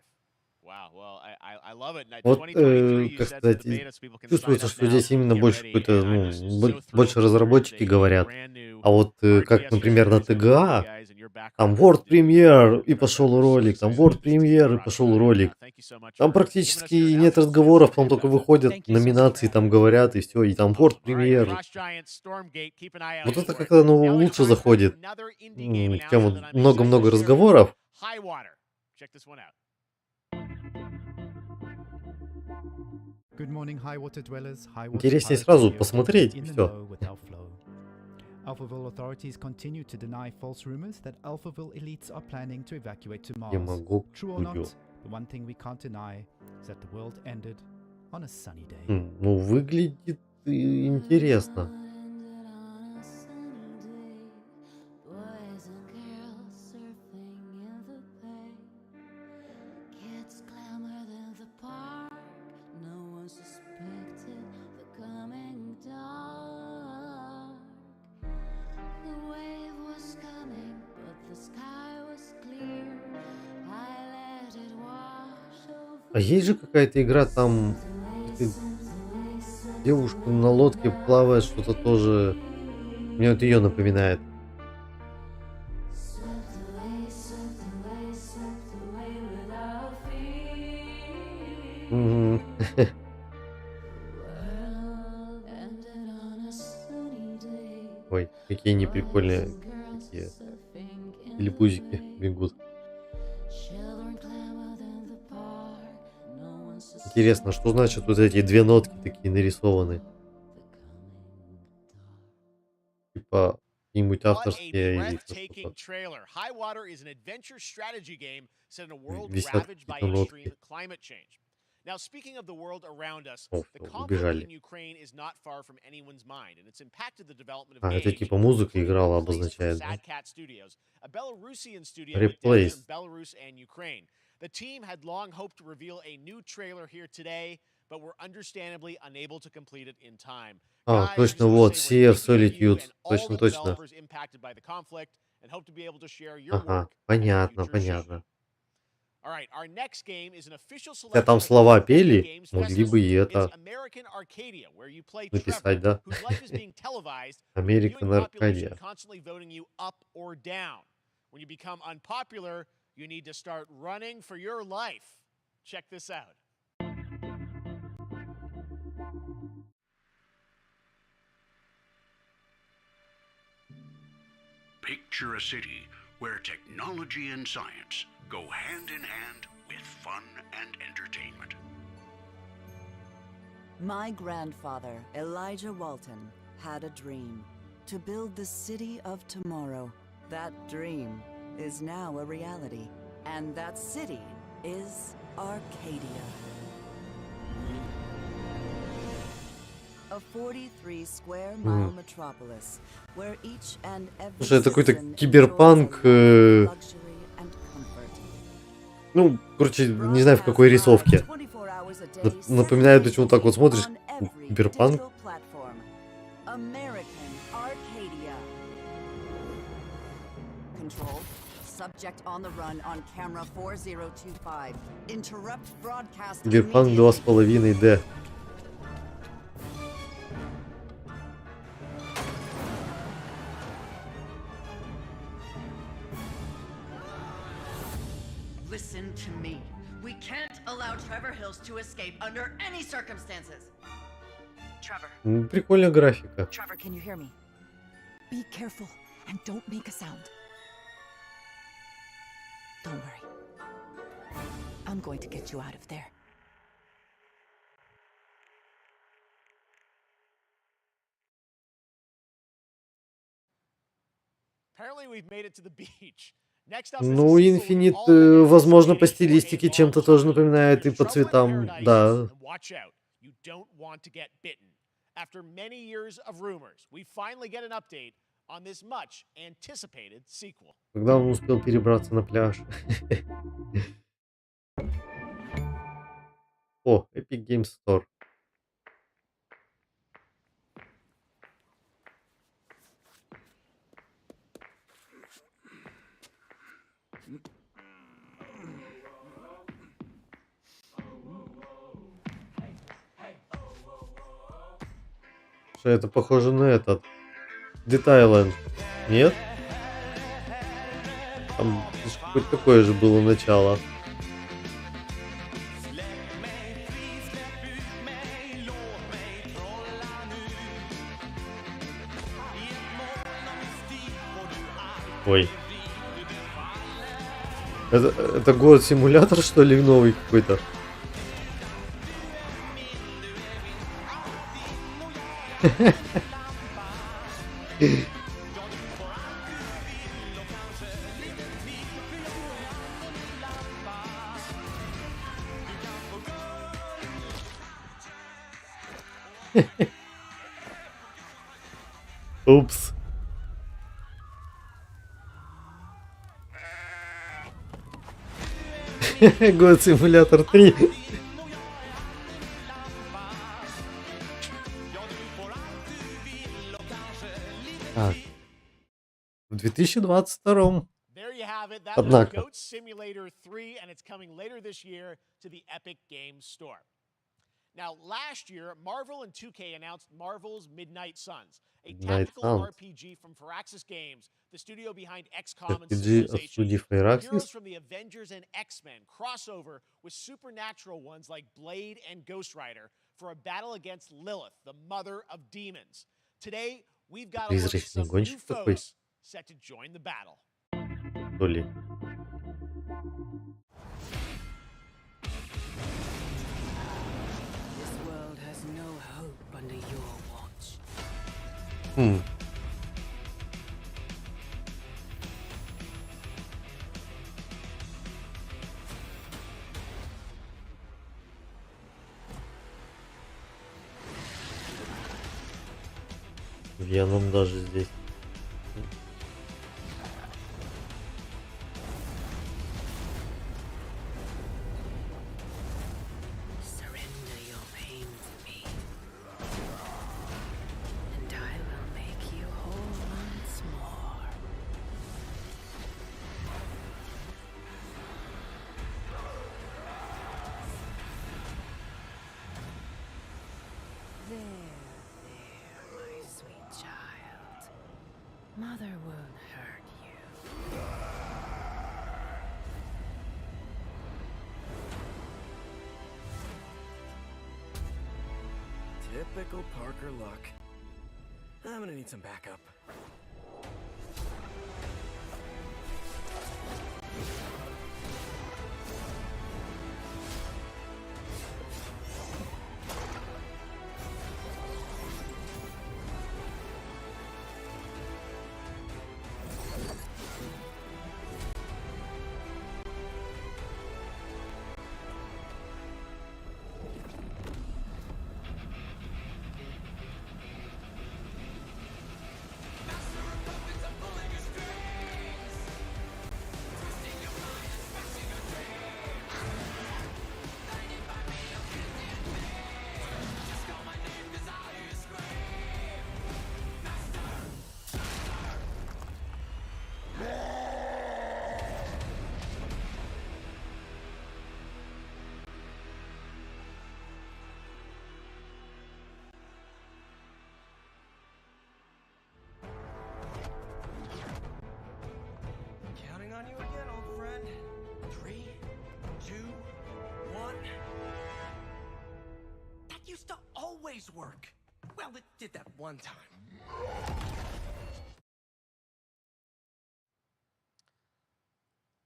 Wow, well, I love it. Вот, 2023, you как said for the сказать, beta, so people can sign чувствуется, up что now здесь именно to get больше ready. какой-то, And I'm just so больше thrilled разработчики that there's a говорят. brand new А вот как, RTS например, на franchise that you ТГА, guys and your там background World did Premiere и start пошел that. We're so ролик, там excited World to just Premiere и drop пошел that in. ролик. Thank you so much Там for giving us your практически нет announcements and разговоров, там saying только about it. выходят Thank you so much for номинации, having там us. говорят, и все, и там World All right, Premiere. Frost Giant, Stormgate, keep an eye out Вот это for it. как-то Now лучше it's time for заходит, another indie game чем announcement вот that I'm excited много-много to share with you. разговоров. High Water. Check this one out. Good morning, High Water dwellers. High Water Интереснее Pirate сразу Radio, посмотреть, и in the все. know with Alphaville. Alphaville authorities continue to deny false rumors that Alphaville elites are planning to evacuate to Mars. True or not, the one thing we can't deny is that the world ended on a sunny day. Ну, выглядит интересно. А есть же какая-то игра, там девушка на лодке плавает, что-то тоже. Мне вот ее напоминает. Ой, какие они прикольные, такие телепузики бегут. Интересно, что значит вот эти 2 нотки такие нарисованы? Типа какие-нибудь авторские или что-то. Висят какие-то нотки. Now, speaking of the world around us, the conflict убежали. in Ukraine is not far from anyone's mind, and it's impacted the development of А, это games. типа музыка including играла, replaced from обозначает, да? Sad Cat Studios, a Belarusian studio with devs Replace. in Belarus and Ukraine. The team had long hoped to reveal a new trailer here today, but were understandably unable to complete it in time. А, Guys, точно, I just вот, wanna say we're Sea of thinking of you Solitude. and all Точно, the точно. developers impacted by the conflict, and hope to be able to share your Ага, work at a понятно, future show. понятно. All right, our next game is an official Хотя там selection of слова Epic пели, Games могли Festival. бы и It's это American Arcadia, where you play написать, Trevor, да? whose life is being televised, with the American viewing population Arcadia. constantly voting you up or down. When you become unpopular, you need to start running for your life. Check this out. Picture a city where technology and science go hand in hand with fun and entertainment. My grandfather, Elijah Walton, had a dream to build the city of tomorrow. That dream is now a reality, and that city is Arcadia. A 43-square-mile metropolis where each and every Слушай, это какой-то citizen киберпанк. enjoys a life of luxury and comfort. Ну, короче, не знаю в какой рисовке. Напоминает, почему так вот смотришь. Киберпанк. Киберпанк 2,5D. Listen to me. We can't allow Trevor Hills to escape under any circumstances. Trevor. Прикольная графика. Trevor, can you hear me? Be careful and don't make a sound. Don't worry. I'm going to get you out of there. Apparently we've made it to the beach. Ну, Infinite, возможно, по стилистике чем-то тоже напоминает и по цветам, да. After many years of rumors, we finally get an update on this much anticipated sequel. Когда он успел перебраться на пляж? О, Epic Games Store. Что это похоже на этот Детайленд, нет? Там какое-то такое же было начало. Ой. Это город-симулятор, что ли, новый какой-то? Упс. Год-симулятор 3. Так. В 2022. There you have it. That was Однако. Goat Simulator 3, and it's coming later this year to the Epic Games Store. Now, last year, Marvel and 2K announced Marvel's Midnight Suns, a tactical RPG from Firaxis Games, the studio behind XCOM and Civilization. Heroes from the Avengers and X-Men crossover with supernatural ones like Blade and Ghost Rider for a battle against Lilith, the mother of demons. Today, we've got a look at some new foes set to join the battle. Under your watch. Веном даже здесь. Mother won't hurt you. Typical Parker luck. I'm gonna need some backup. on you again, old friend. 3, 2, 1. That used to always work. Well, it did that one time.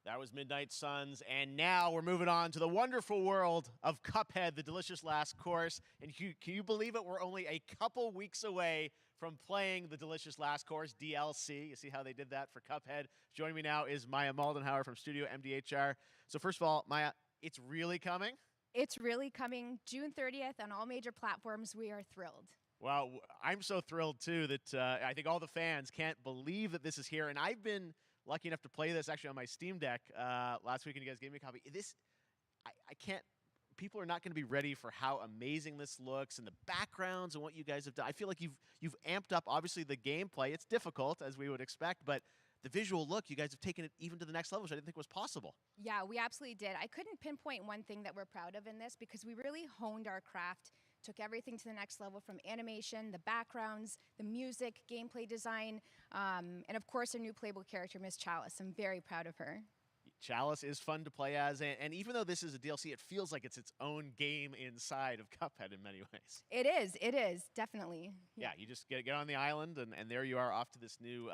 That was Midnight Suns, and now we're moving on to the wonderful world of Cuphead, the delicious last course. And can you believe it? We're only a couple weeks away from playing the delicious last course DLC. You see how they did that for Cuphead? Joining me now is Maya Moldenhauer from Studio MDHR. So first of all, Maya, it's really coming? It's really coming June 30th on all major platforms. We are thrilled. Well, I'm so thrilled, too, that I think all the fans can't believe that this is here. And I've been lucky enough to play this actually on my Steam Deck last week, and you guys gave me a copy. I can't. People are not going to be ready for how amazing this looks and the backgrounds and what you guys have done. I feel like you've amped up, obviously, the gameplay. It's difficult, as we would expect, but the visual look, you guys have taken it even to the next level, which I didn't think was possible. Yeah, we absolutely did. I couldn't pinpoint one thing that we're proud of in this because we really honed our craft, took everything to the next level from animation, the backgrounds, the music, gameplay design, and of course our new playable character, Miss Chalice. I'm very proud of her. Chalice is fun to play as, and even though this is a DLC, it feels like it's its own game inside of Cuphead in many ways. It is, definitely. Yeah, you just get on the island, and there you are off to this new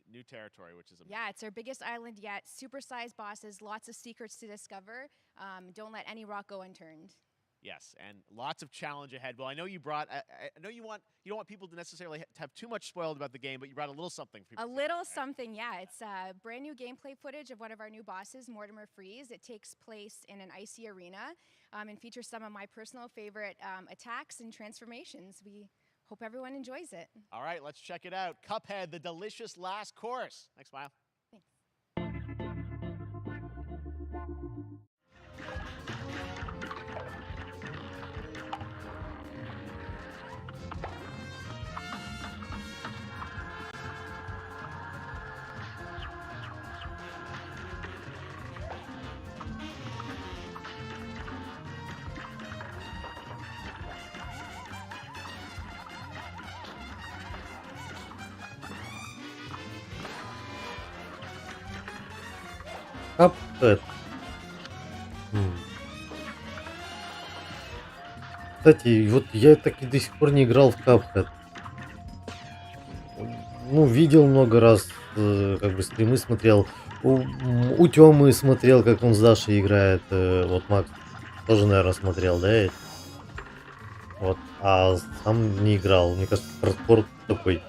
new territory, which is amazing. Yeah, it's our biggest island yet, super-sized bosses, lots of secrets to discover. Don't let any rock go unturned. Yes, and lots of challenge ahead. Well, I know you brought. I know you don't want people to necessarily have too much spoiled about the game, but you brought a little something for people. A little something, yeah. It's brand new gameplay footage of one of our new bosses, Mortimer Freeze. It takes place in an icy arena and features some of my personal favorite attacks and transformations. We hope everyone enjoys it. All right, let's check it out. Cuphead, the delicious last course. Thanks, Maya. Cuphead. Кстати, вот я так и до сих пор не играл в Cuphead. Ну, видел много раз, как бы стримы смотрел. У Тёмы смотрел, как он с Дашей играет. Вот Макс тоже, наверное, смотрел, да? Вот. А сам не играл. Мне кажется, про спорт такой.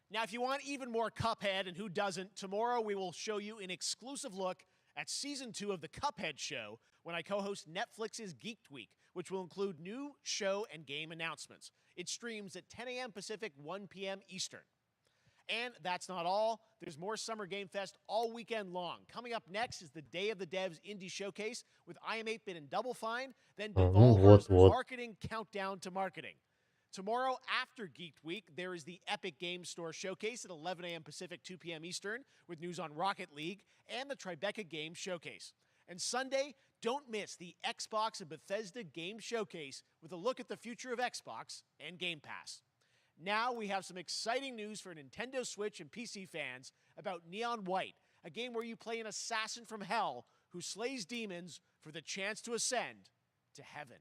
Now, if you want even more Cuphead, and who doesn't, tomorrow we will show you an exclusive look at Season 2 of the Cuphead Show when I co-host Netflix's Geeked Week, which will include new show and game announcements. It streams at 10 a.m. Pacific, 1 p.m. Eastern. And that's not all. There's more Summer Game Fest all weekend long. Coming up next is the Day of the Devs Indie Showcase with I Am 8-Bit and Double Fine, then Devolver's Marketing Countdown to Marketing. Tomorrow, after Geeked Week, there is the Epic Games Store Showcase at 11 a.m. Pacific, 2 p.m. Eastern, with news on Rocket League and the Tribeca Games Showcase. And Sunday, don't miss the Xbox and Bethesda Game Showcase with a look at the future of Xbox and Game Pass. Now we have some exciting news for Nintendo Switch and PC fans about Neon White, a game where you play an assassin from hell who slays demons for the chance to ascend to heaven.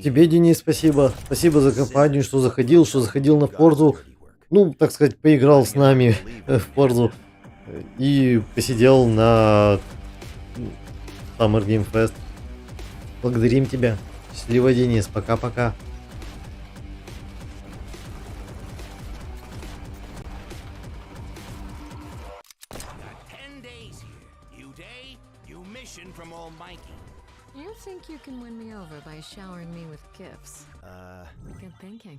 Тебе, Денис, спасибо. Спасибо за компанию, что заходил на Форзу. Ну, так сказать, поиграл с нами в Форзу. И посидел на Summer Game Fest. Благодарим тебя. Счастливо, Денис. Пока-пока. You think you can win me over by showering me with gifts? Good thinking.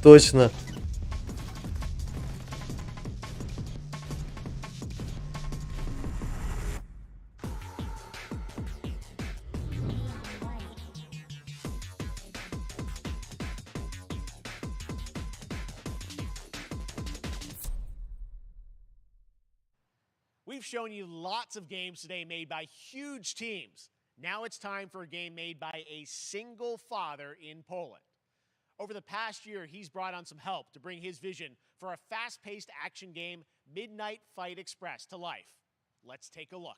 Точно. We've shown you lots of games today made by huge teams. Now it's time for a game made by a single father in Poland. Over the past year, he's brought on some help to bring his vision for a fast-paced action game, Midnight Fight Express, to life. Let's take a look.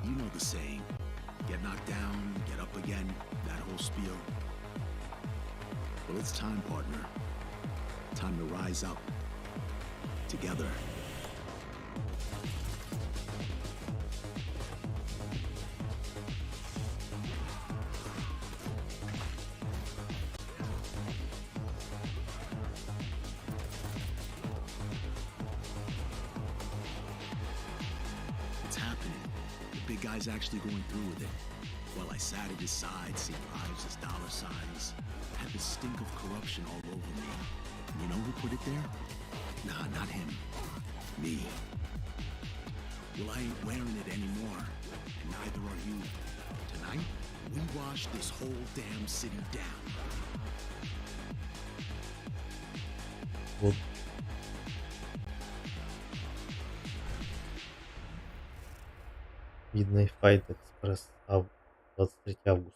You know the saying, get knocked down, get up again, that whole spiel. Well, it's time, partner. Time to rise up. Together. It's happening. The big guy's actually going through with it. While I sat at his side, seeing lives as dollar signs, I had the stink of corruption all over me. And you know who put it there? Nah, not him. Me. Well, I ain't wearing it anymore. And neither are you. Tonight, we wash this whole damn city down. Вот. Midnight Fight Express 23 августа.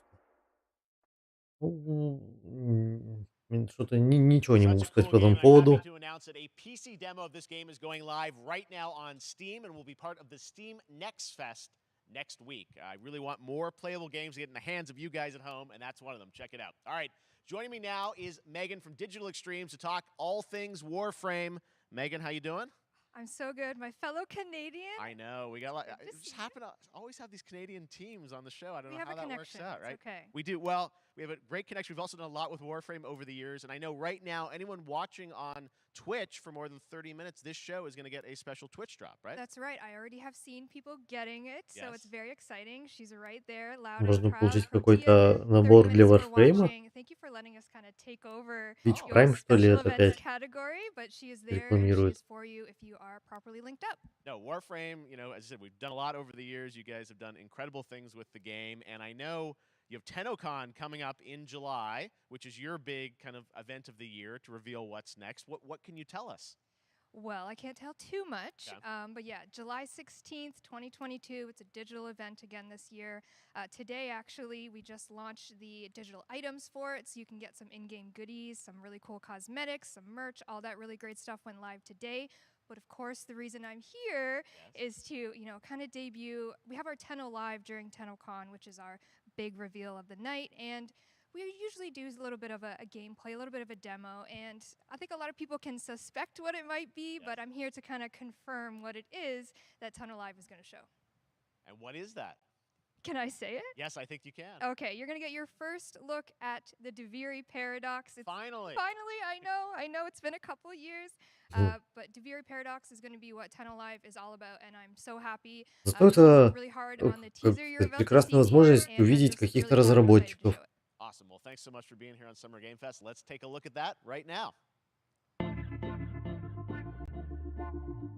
Что-то ничего не могу сказать по этому поводу. To announce that a PC demo of this game is going live right now on Steam and will be part of the Steam Next Fest next week. I really want more playable games to get in the hands of you guys at home, and that's one of them. Check it out. All right, joining me now is Megan from Digital Extremes to talk all things Warframe. Megan, how you doing? I'm so good. My fellow Canadian. I know. We got just happen to always have these Canadian teams on the show. I don't know how that works out, right? Okay. We do. Well, we have a great connection. We've also done a lot with Warframe over the years. And I know right now, anyone watching on Twitch for more than 30 minutes, this show is going to get a special Twitch drop, right? That's right. I already have seen people getting it, so Yes. it's very exciting. She's right there, loud and Можно proud. получить Tortilla, какой-то 30 набор для minutes for Warframe. watching. Thank you for letting us kind of take over Twitch your Prime, что ли, special это events опять category, but she is there and she рекламирует? is for you if you are properly linked up. No, Warframe, you know, as I said, we've done a lot over the years. You guys have done incredible things with the game. And I know you have TennoCon coming up in July, which is your big kind of event of the year to reveal what's next. What can you tell us? Well, I can't tell too much, Okay. but yeah, July 16th, 2022, it's a digital event again this year. Today, actually, we just launched the digital items for it, so you can get some in-game goodies, some really cool cosmetics, some merch, all that really great stuff went live today. But of course, the reason I'm here is to, you know, kind of debut. We have our Tenno Live during TennoCon, which is our big reveal of the night, and we usually do a little bit of a gameplay, a little bit of a demo, and I think a lot of people can suspect what it might be, but I'm here to kind of confirm what it is that Tenno Live is going to show. And what is that? Can I say it? Yes, I think you can. Okay, you're going to get your first look at the Deviri Paradox. Finally. Finally, I know it's been a couple years, but Deviri Paradox is going to be what Tenno Live is all about, and I'm so happy. Зато это really hard on the teaser you're about to прекрасная see возможность here, and I'm увидеть just каких-то really excited to разработчиков. show it. Awesome. Well, thanks so much for being here on Summer Game Fest. Let's take a look at that right now.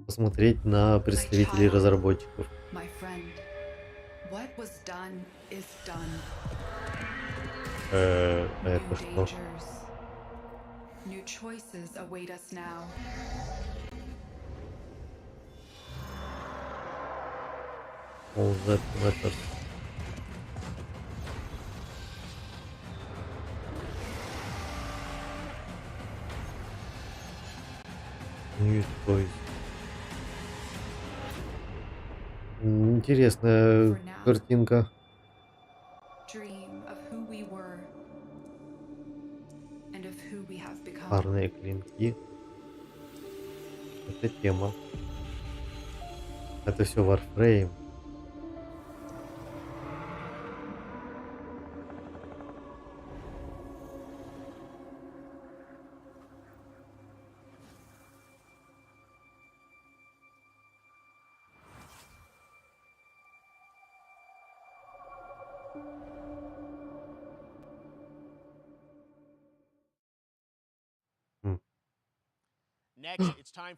Посмотреть на представителей разработчиков. My friend, what was done is done. Это что? Dangers. New choices await us now. All that matters. New choice. Интересная картинка. Dream of who we were and of who we have become. Парные клинки. Это тема. Это все Warframe.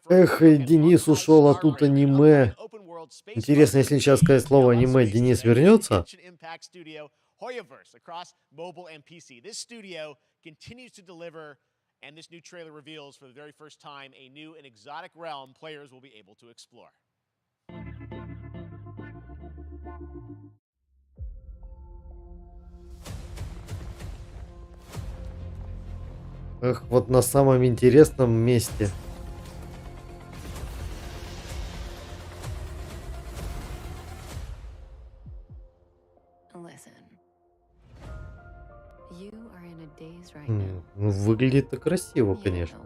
Эх, Денис ушел, а тут аниме. Интересно, если сейчас сказать слово аниме, Денис вернется? Hoyaverse across mobile and PC. This studio continues to deliver, and this new trailer reveals for the very first time a new and exotic realm players will be able to explore. Эх, вот на самом интересном месте. Ну, выглядит-то красиво, конечно.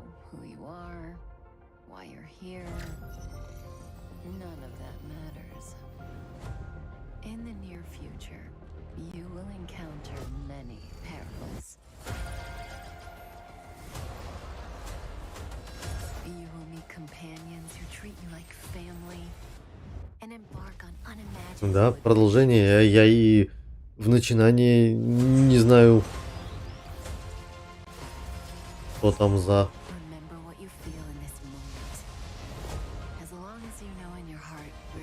Да, продолжение. Я и в начинании не знаю, что там за...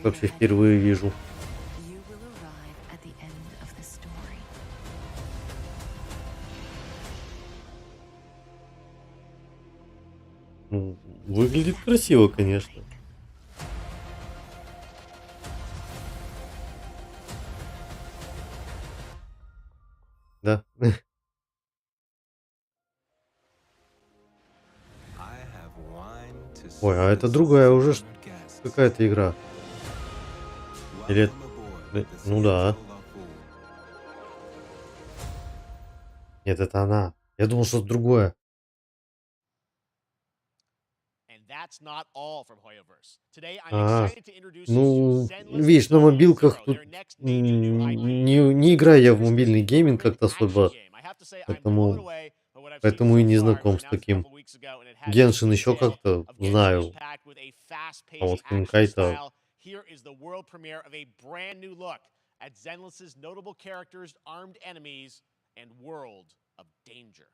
Вообще впервые вижу. Ну, выглядит красиво, конечно. Да. Ой, а это другая уже какая-то игра. Или... Ну да. Нет, это она. Я думал, что это другое. А, ну, видишь, на мобилках тут не играю я в мобильный гейминг как-то особо, поэтому и не знаком с таким. Геншин еще как-то знаю, а вот Хинкай-то... Here is the world premiere of a brand new look at Zenless's notable characters, armed enemies, and world of danger.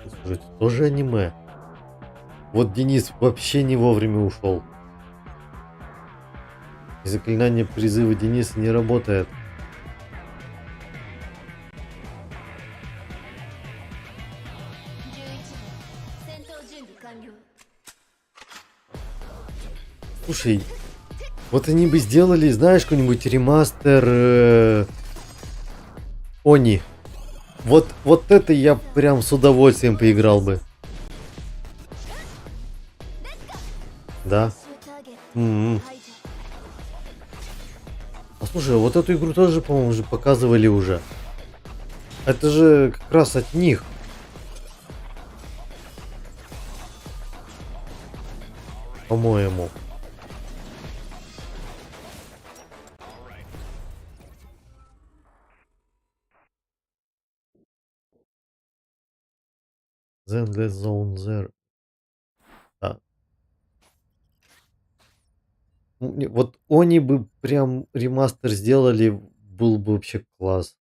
Слушай, это тоже аниме. Вот Денис вообще не вовремя ушел. И заклинание призыва Дениса не работает. Слушай, вот они бы сделали, знаешь, какой-нибудь ремастер Они. Вот это я прям с удовольствием поиграл бы. Да. А слушай, вот эту игру тоже, по-моему, уже показывали уже. Это же как раз от них. По-моему. Then the zone there. Да. Вот они бы прям ремастер сделали, был бы вообще класс.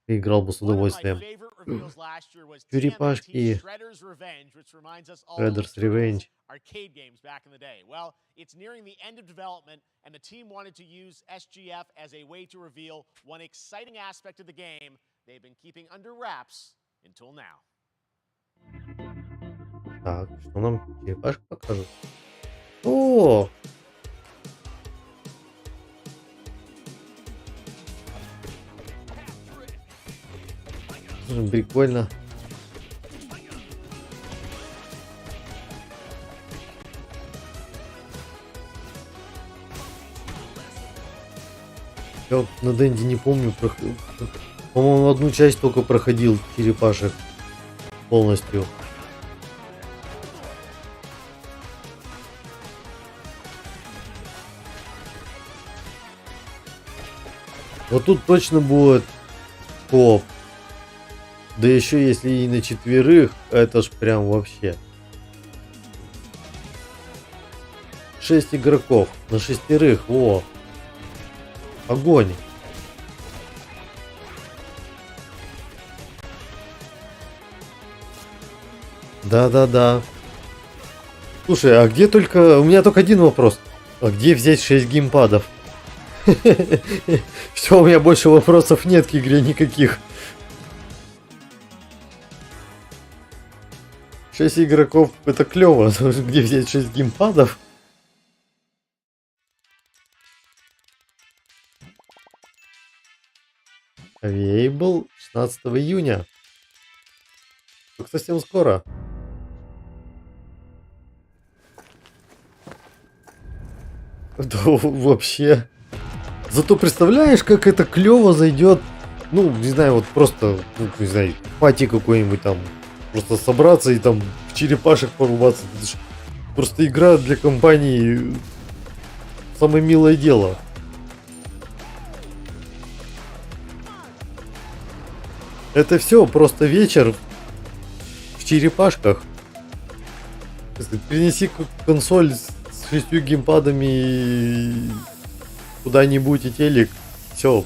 Играл бы с удовольствием. Черепашки. Shredder's Revenge. Arcade games back in the day. Well, it's nearing the end of development, and the team wanted to use SGF as a way to reveal one exciting aspect of the game they've been keeping under wraps until now. Так, что нам черепашки покажут? О! Прикольно. Я на Денди не помню, по-моему, одну часть только проходил черепашек полностью. Вот тут точно будет коп. Да еще если и на 4, это ж прям вообще. 6 игроков на 6, о. Огонь. Да-да-да. Слушай, а где только... У меня только один вопрос. А где взять 6 геймпадов? Все, у меня больше вопросов нет к игре никаких. 6 игроков, это клево. Где взять 6 геймпадов? Available 16 июня. Так совсем скоро. Да вообще. Зато представляешь, как это клево зайдет. Ну, не знаю, вот просто, ну, не знаю, пати какой-нибудь там. Просто собраться и там в черепашек порубаться. Это ж просто игра для компании. Самое милое дело. Это все просто вечер в черепашках. Принеси консоль с 6 геймпадами куда-нибудь и телек. Все.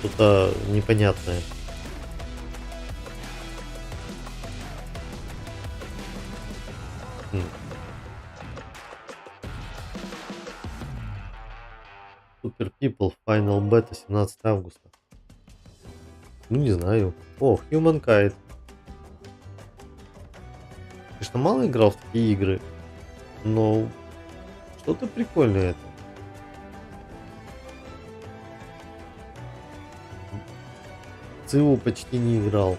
Что-то непонятное. Super People Final Beta 17 августа. Ну не знаю. О, Humankind. Конечно, мало играл в такие игры, но что-то прикольное это. Циву почти не играл.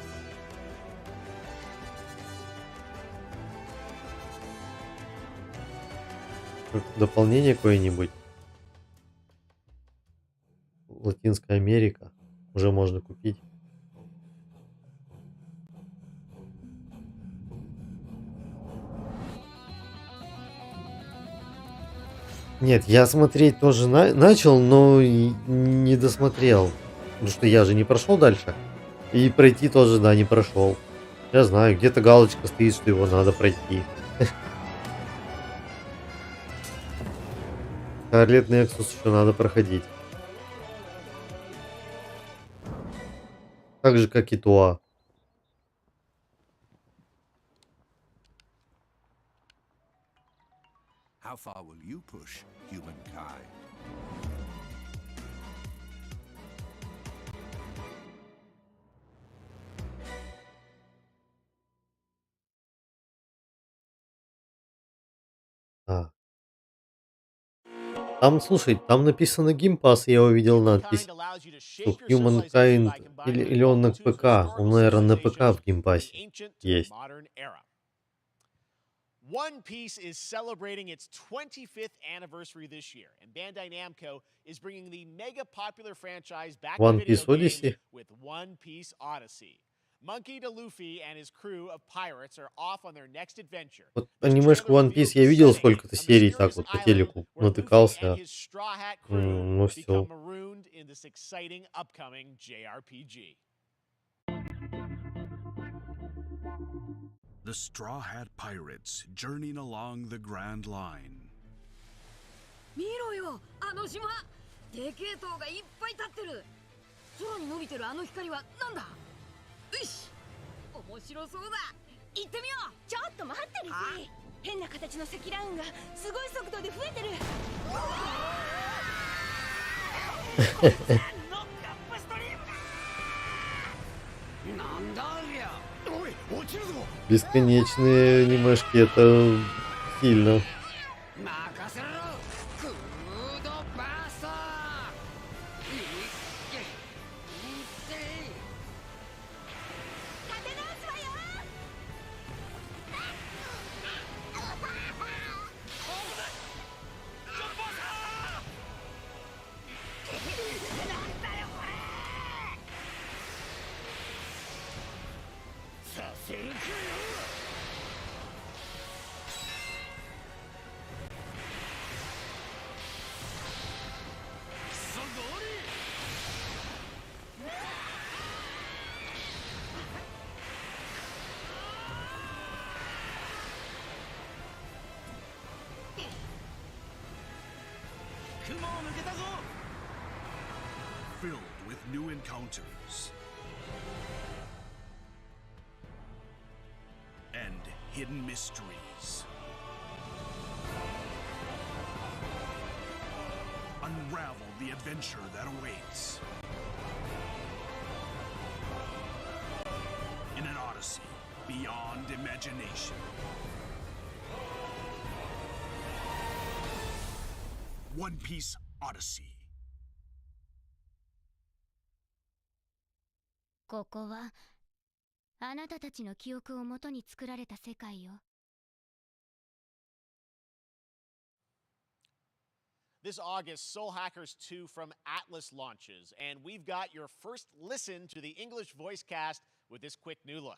Дополнение какое-нибудь. Латинская Америка. Уже можно купить. Нет, я смотреть тоже начал, но не досмотрел. Потому что я же не прошел дальше. И пройти тоже, да, не прошел. Я знаю, где-то галочка стоит, что его надо пройти. Scarlet Nexus еще надо проходить. Так же, как и Туа. How far will you push humankind? А. Там, слушай, там написано Game Pass, я увидел надпись. Что Humankind или он на ПК. Он, наверное, на ПК в Game Pass есть. One Piece is celebrating its 25th anniversary this year, and Bandai Namco is bringing the mega popular franchise back to One video Piece Odyssey? games with One Piece Odyssey. Monkey D. Luffy and his crew of pirates are off on their next adventure. Вот анимешку One Piece я видел сколько-то серий так вот по телеку натыкался. Ну все. Marooned in this exciting upcoming JRPG. The Straw Hat Pirates journeying along the Grand Line. 見ろよ、あの島。でけえ塔がいっぱい立ってる。空に伸びてるあの光はなんだ。よし、面白そうだ。行ってみよう。ちょっと待ってルフィ。変な形の積乱雲がすごい速度で増えてる。なんだありゃ。 Бесконечные анимешки, это сильно. Filled with new encounters and hidden mysteries. Unravel the adventure that awaits in an odyssey beyond imagination. One Piece Odyssey. ここはあなたたちの記憶をもとに作られた世界よ。This August, Soul Hackers 2 from Atlas launches, and we've got your first listen to the English voice cast with this quick new look.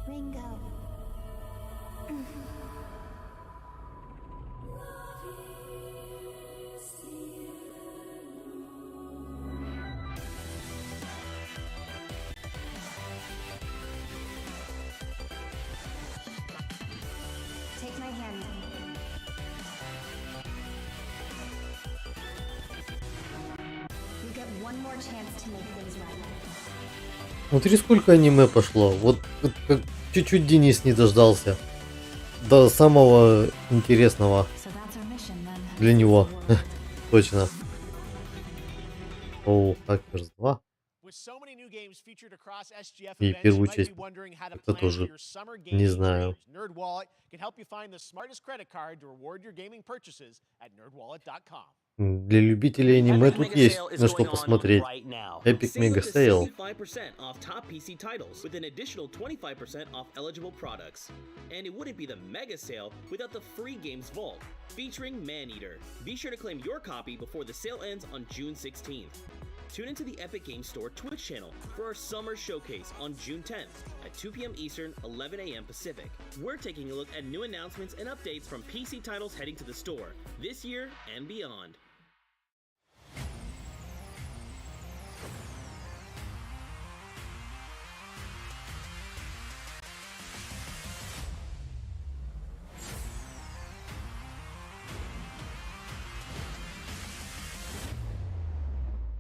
Ringo. Take my hand. You get one more chance to make things right. Смотри, сколько аниме пошло. Вот как чуть-чуть Денис не дождался до самого интересного для него. Точно. Soul Hackers 2. И первую часть это тоже не знаю. NerdWallet can help you find the smartest credit card to reward your gaming purchases at nerdwallet.com. Для любителей аниме тут есть на что посмотреть. Epic Mega Sale. 75% off top PC titles with an additional 25% off eligible products. And it wouldn't be the mega sale without the free games vault featuring Maneater. Be sure to claim your copy before the sale ends on June 16th. Tune into the Epic Games Store Twitch channel for our summer showcase on June 10th at 2 p.m. Eastern, 11 a.m. Pacific. We're taking a look at new announcements and updates from PC titles heading to the store this year and beyond.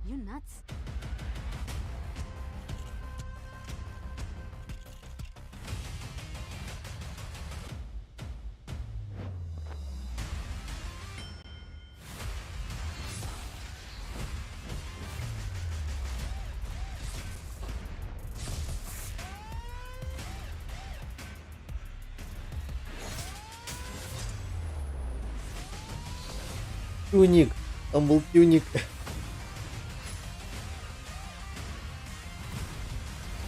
You nuts? Тюник. Там был тюник.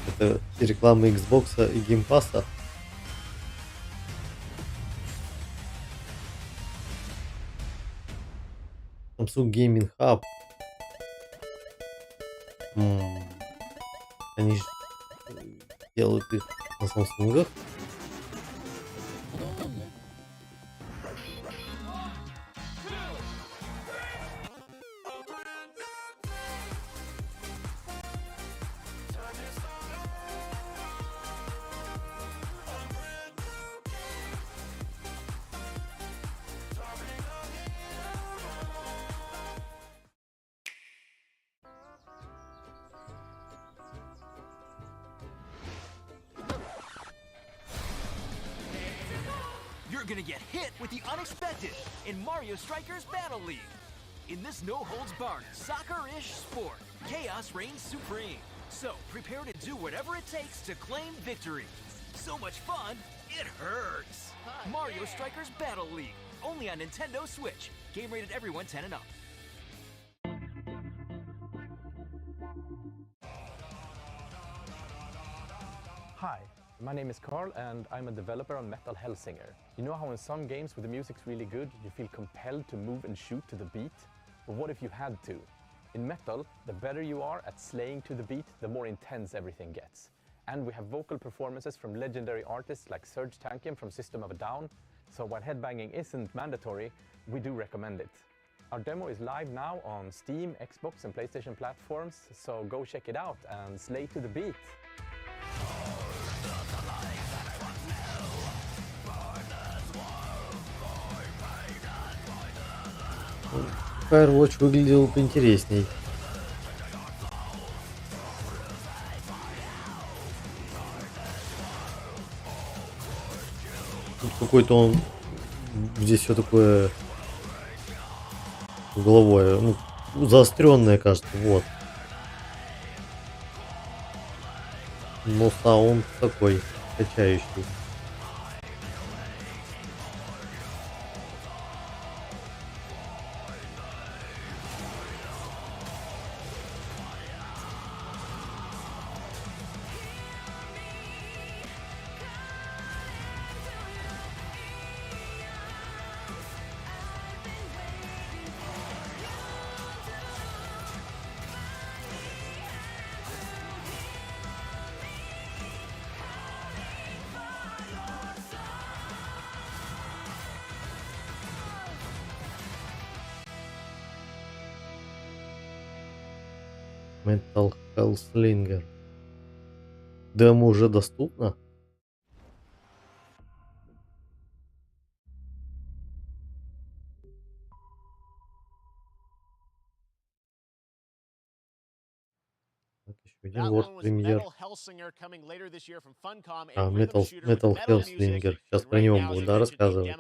Это реклама Xbox и Game Pass. Samsung Gaming Hub. Они же делают их на Samsung. You're gonna get hit with the unexpected in Mario Strikers Battle League. In this no-holds-barred, soccer-ish sport, chaos reigns supreme. So prepare to do whatever it takes to claim victory. So much fun, it hurts. Mario Strikers Battle League, only on Nintendo Switch. Game rated everyone 10 and up. Hi, my name is Carl and I'm a developer on Metal Hellsinger. You know how in some games where the music's really good, you feel compelled to move and shoot to the beat? But what if you had to? In Metal, the better you are at slaying to the beat, the more intense everything gets. And we have vocal performances from legendary artists like Serge Tankian from System of a Down, so while headbanging isn't mandatory, we do recommend it. Our demo is live now on Steam, Xbox, and PlayStation platforms, so go check it out and slay to the beat. Firewatch выглядел поинтересней. Тут какой-то он здесь все такое угловое, ну, заостренное, кажется, вот. Но саунд такой качающий. Metal Hellslinger. Демо уже доступно? Так, еще один World Premiere. Metal Hellslinger. Сейчас про него буду, да, рассказывать.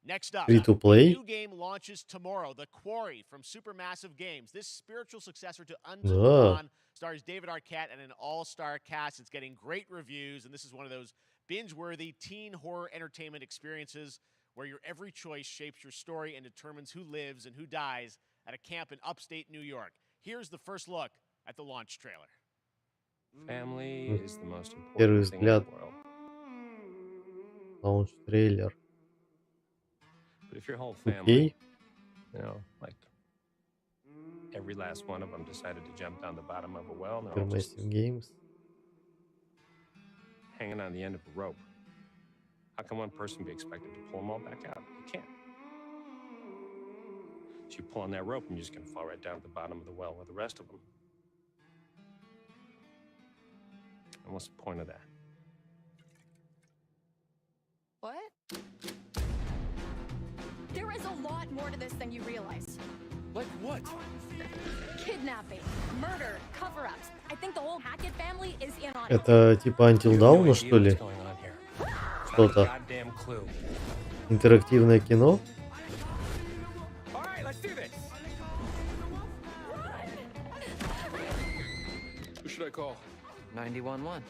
Next up, Free to play. a new game launches tomorrow, The Quarry from Supermassive Games. This spiritual successor to Until Dawn stars David Arquette and an all-star cast. It's getting great reviews, and this is one of those binge-worthy teen horror entertainment experiences where your every choice shapes your story and determines who lives and who dies at a camp in upstate New York. Here's the first look at the launch trailer. Family is the most Первый important thing in the взгляд. world. Launch трейлер. But if your whole Okay. family, you know, like every last one of them decided to jump down the bottom of a well, and they're all just Supermassive Games. hanging on the end of a rope, how can one person be expected to pull them all back out? You can't. So you pull on that rope and you're just going to fall right down at the bottom of the well with the rest of them. And what's the point of that? What? There is a lot more to this than you realize. Like what? Kidnapping, murder, cover-ups. I think the whole Hackett family is in on it. Это типа Until Dawn, что ли? Что-то. Интерактивное кино? Who should I call? 911.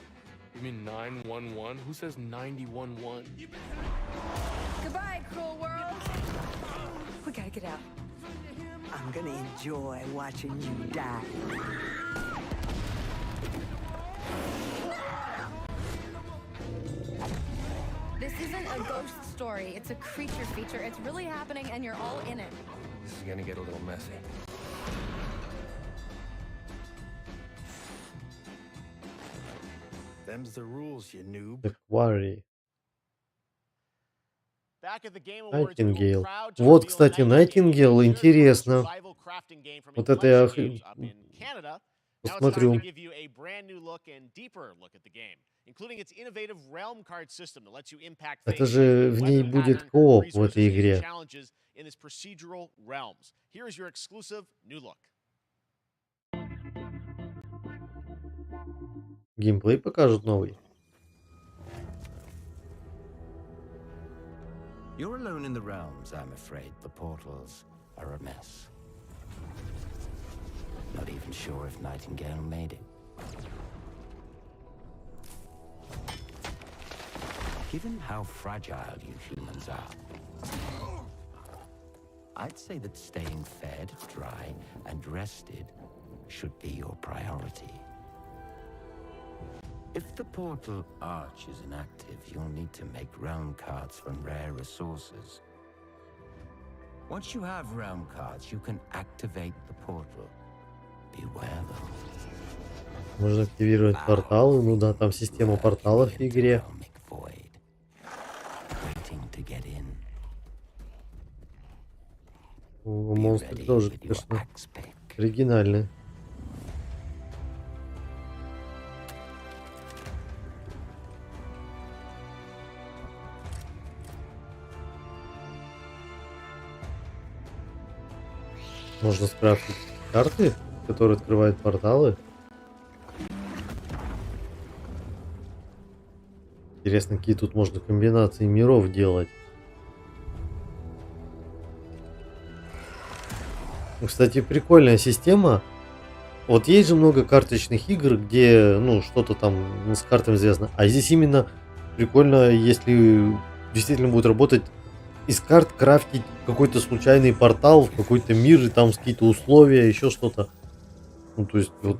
You mean 911? Who says 911? Goodbye, cruel world. We gotta get out. I'm gonna enjoy watching you die. This isn't a ghost story. It's a creature feature. It's really happening and you're all in it. This is going to get a little messy. Them's the rules, you noob. The Quarry. Nightingale. Вот, кстати, Nightingale, интересно. Вот это я посмотрю. Это же в ней будет кооп в этой игре. Геймплей покажут новый. You're alone in the realms, I'm afraid. The portals are a mess. Not even sure if Nightingale made it. Given how fragile you humans are, I'd say that staying fed, dry, and rested should be your priority. If the portal arch is inactive, you'll need to make realm cards from rare resources. Once you have realm cards, you can activate the portal. Beware though. Можно активировать порталы. Ну да, там система порталов в игре. монстры тоже, конечно, оригинальные. Можно скрафтить карты, которые открывают порталы. Интересно, какие тут можно комбинации миров делать. Кстати, прикольная система. Вот есть же много карточных игр, где, ну, что-то там с картами связано. А здесь именно прикольно, если действительно будет работать из карт, крафтить какой-то случайный портал в какой-то мир, и там какие-то условия, еще что-то. Ну, то есть, вот...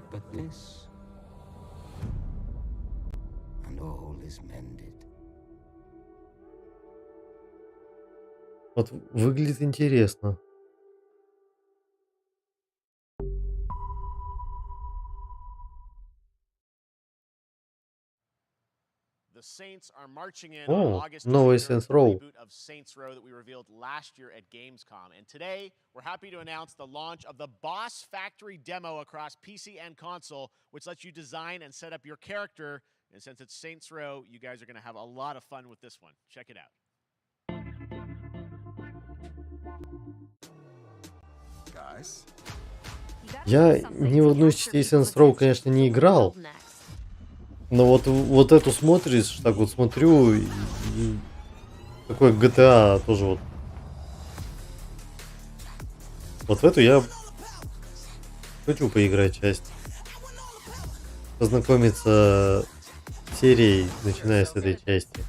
Вот выглядит интересно. The Saints are marching in Oh, on August новый 23rd, Saints the Row. reboot of Saints Row that we revealed last year at Gamescom. And today, we're happy to announce the launch of the Boss Factory demo across PC and console, which lets you design and set up your character. And since it's Saints Row, you guys are going to have a lot of fun with this one. Check it out. Я ни в одну из частей Saints Row, конечно, не играл. Но вот эту смотришь, так вот смотрю, и такой GTA тоже вот. Вот в эту я хочу поиграть часть. Познакомиться с серией, начиная с этой части.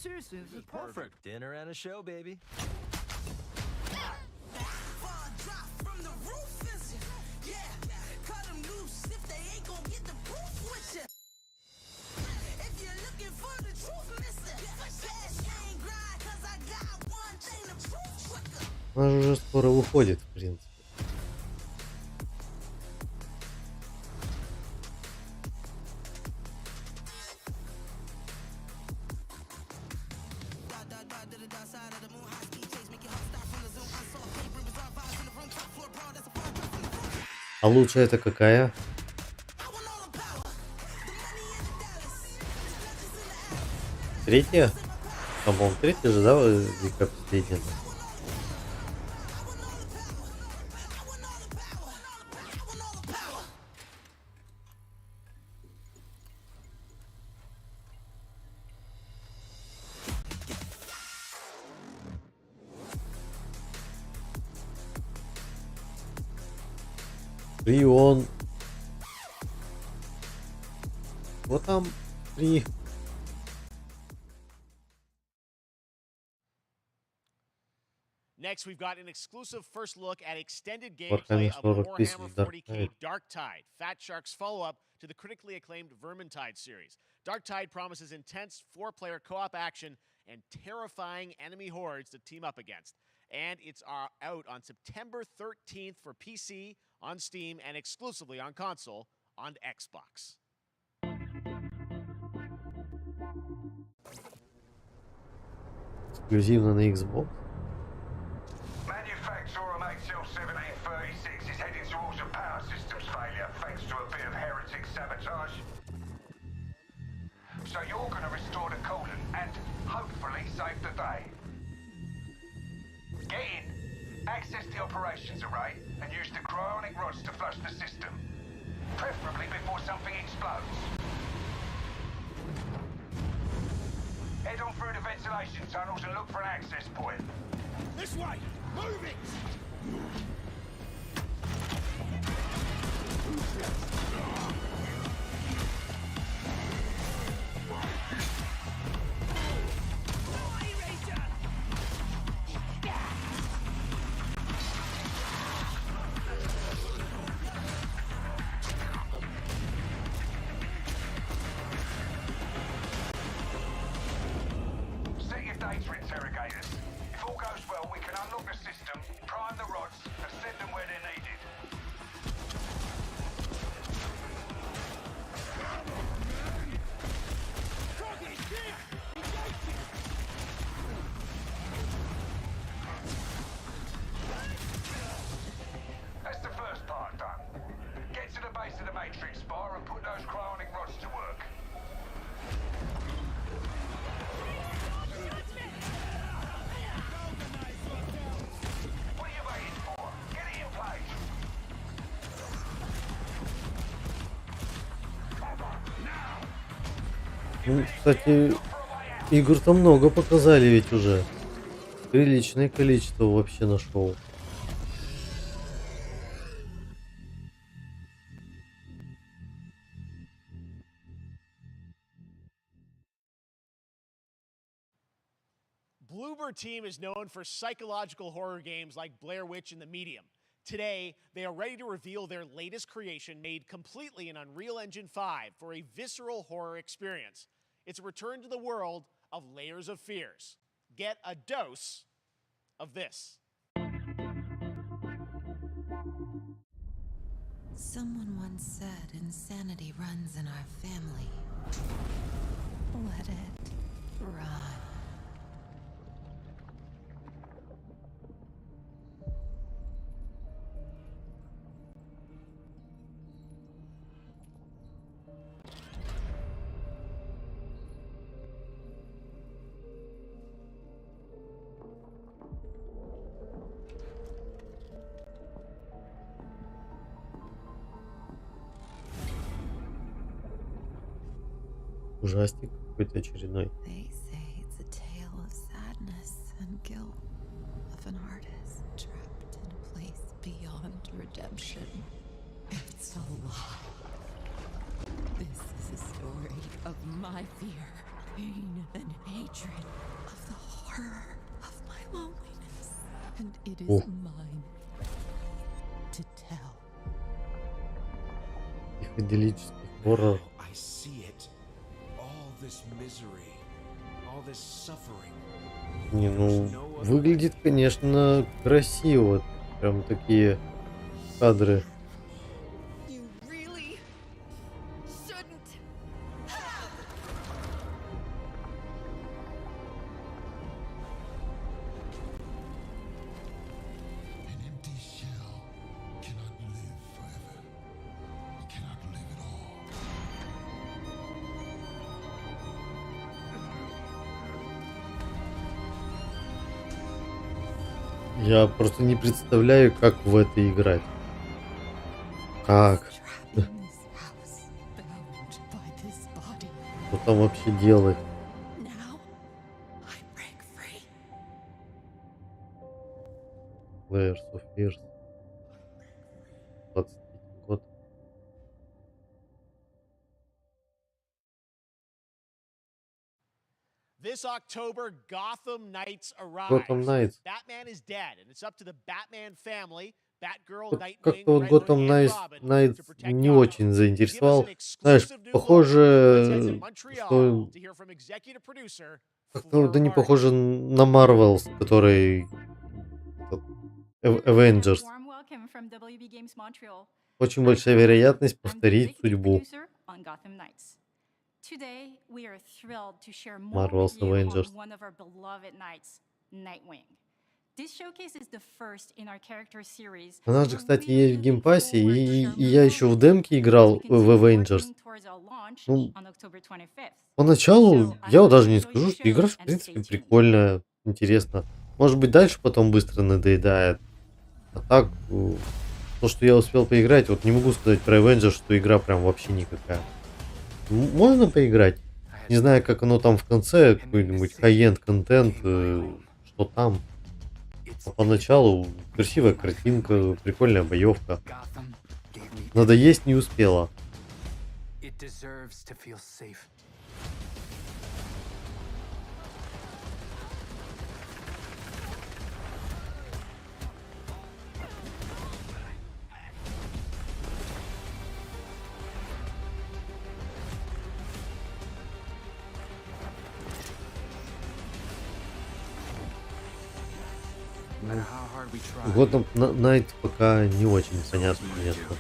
Seriously, this is perfect. Dinner and a show, baby. Она же уже скоро выходит, в принципе. А лучше это какая? Третья? По-моему, третья же, да, или как последняя? И он... Вот там 3. Next, we've got an exclusive first look at extended gameplay of Warhammer 40k Darktide, Fat Shark's follow-up to the critically acclaimed Vermintide series. Darktide promises intense 4-player co-op action and terrifying enemy hordes to team up against. And it's out on September 13th for PC, on Steam, and exclusively on console on Xbox. Эксклюзивно на Xbox. Manufacturer MHL1736 is heading towards a power systems failure thanks to a bit of heretic sabotage. So you're going to restore the coolant and hopefully save the day. Get in, access the operations array, and use the cryonic rods to flush the system. Preferably before something explodes. Head on through the ventilation tunnels and look for an access point. This way! Move it! Set your data interrogators. If all goes well, we can unlock the system, base of the Matrix bar and put those cryonic rods to work. What are you waiting for? Get it in place. Ну, кстати, игр-то много показали ведь уже. Приличное количество вообще нашел. Bloober Team is known for psychological horror games like Blair Witch and The Medium. Today, they are ready to reveal their latest creation made completely in Unreal Engine 5 for a visceral horror experience. It's a return to the world of Layers of Fears. Get a dose of this. Someone once said insanity runs in our family. Let it run. Ужастик какой-то очередной. They say it's a tale of sadness and guilt of an artist trapped in a place beyond redemption. It's a lie. This is a story of my fear, pain, and hatred, of the horror of my loneliness. And it is mine to tell. Психоделический хоррор. I see it. All this misery, all this suffering. Не, ну, выглядит, конечно, красиво. Прям такие кадры. Я просто не представляю, как в это играть. Как? Что там вообще делать? Layers of Fears. 23 год. This October, Gotham Knights arrives. Gotham Knights. Batman is dead, and it's up to the Batman family, Batgirl, Nightwing, Как-то вот Riddler, Gotham and Knights Robin to protect не Gotham. очень заинтересовал. Give us an Знаешь, exclusive new похоже, look. Let's head to Montreal что to hear from executive producer как-то это не похоже на Marvels, который Avengers. Warm welcome from WB Games Montreal. Очень большая вероятность повторить судьбу On Gotham Knights. Today, we are thrilled to share more Marvel's with you Avengers. on one of our beloved knights, Nightwing. This showcase is the first in our character series. Она же, кстати, есть в геймпассе, и я еще в демке играл в Avengers. Ну, поначалу, я вот даже не скажу, что игра, в принципе, прикольная, интересно. Может быть, дальше потом быстро надоедает. А так, то, что я успел поиграть, вот не могу сказать про Avengers, что игра прям вообще никакая. Можно поиграть. Не знаю, как оно там в конце, какой-нибудь хай-энд контент, что там. А поначалу красивая картинка, прикольная боевка. Надо есть не успела. Gotham Knights пока не очень понятно, конечно.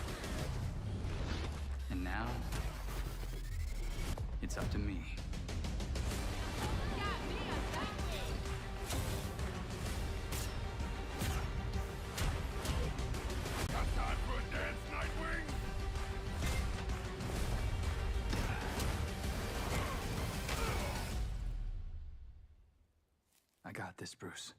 got this, Bruce.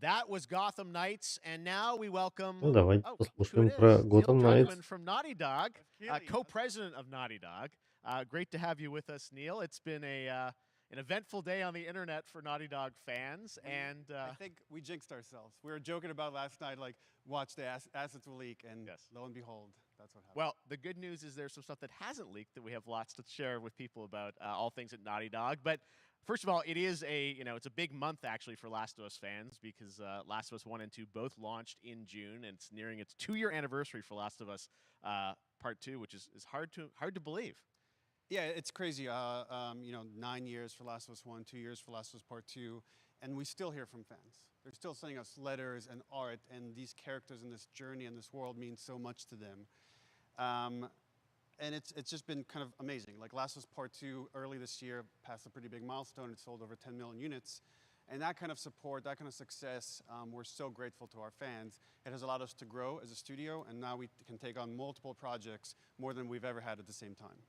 That was Gotham Knights, and now we welcome Ну, давайте who послушаем it про is. Neil Gotham Knights. Druckmann from Naughty Dog, co-president of Naughty Dog. Great to have you with us, Neil. It's been an eventful day on the internet for Naughty Dog fans, and I think we jinxed ourselves. We were joking about last night, like, watch the assets will leak, and lo and behold, that's what happened. well, the good news is there's some stuff that hasn't leaked that we have lots to share with people about all things at Naughty Dog. But first of all, it is it's a big month actually for Last of Us fans because Last of Us 1 and 2 both launched in June, and it's nearing its 2-year anniversary for Last of Us Part 2, which is hard to believe. Yeah, it's crazy. 9 years for Last of Us 1, 2 years for Last of Us Part 2, and we still hear from fans. They're still sending us letters and art, and these characters in this journey and this world mean so much to them. And it's just been kind of amazing. Like Last of Us Part 2 early this year passed a pretty big milestone. It sold over 10 million units. And that kind of support, that kind of success, we're so grateful to our fans. It has allowed us to grow as a studio, and now we can take on multiple projects, more than we've ever had at the same time.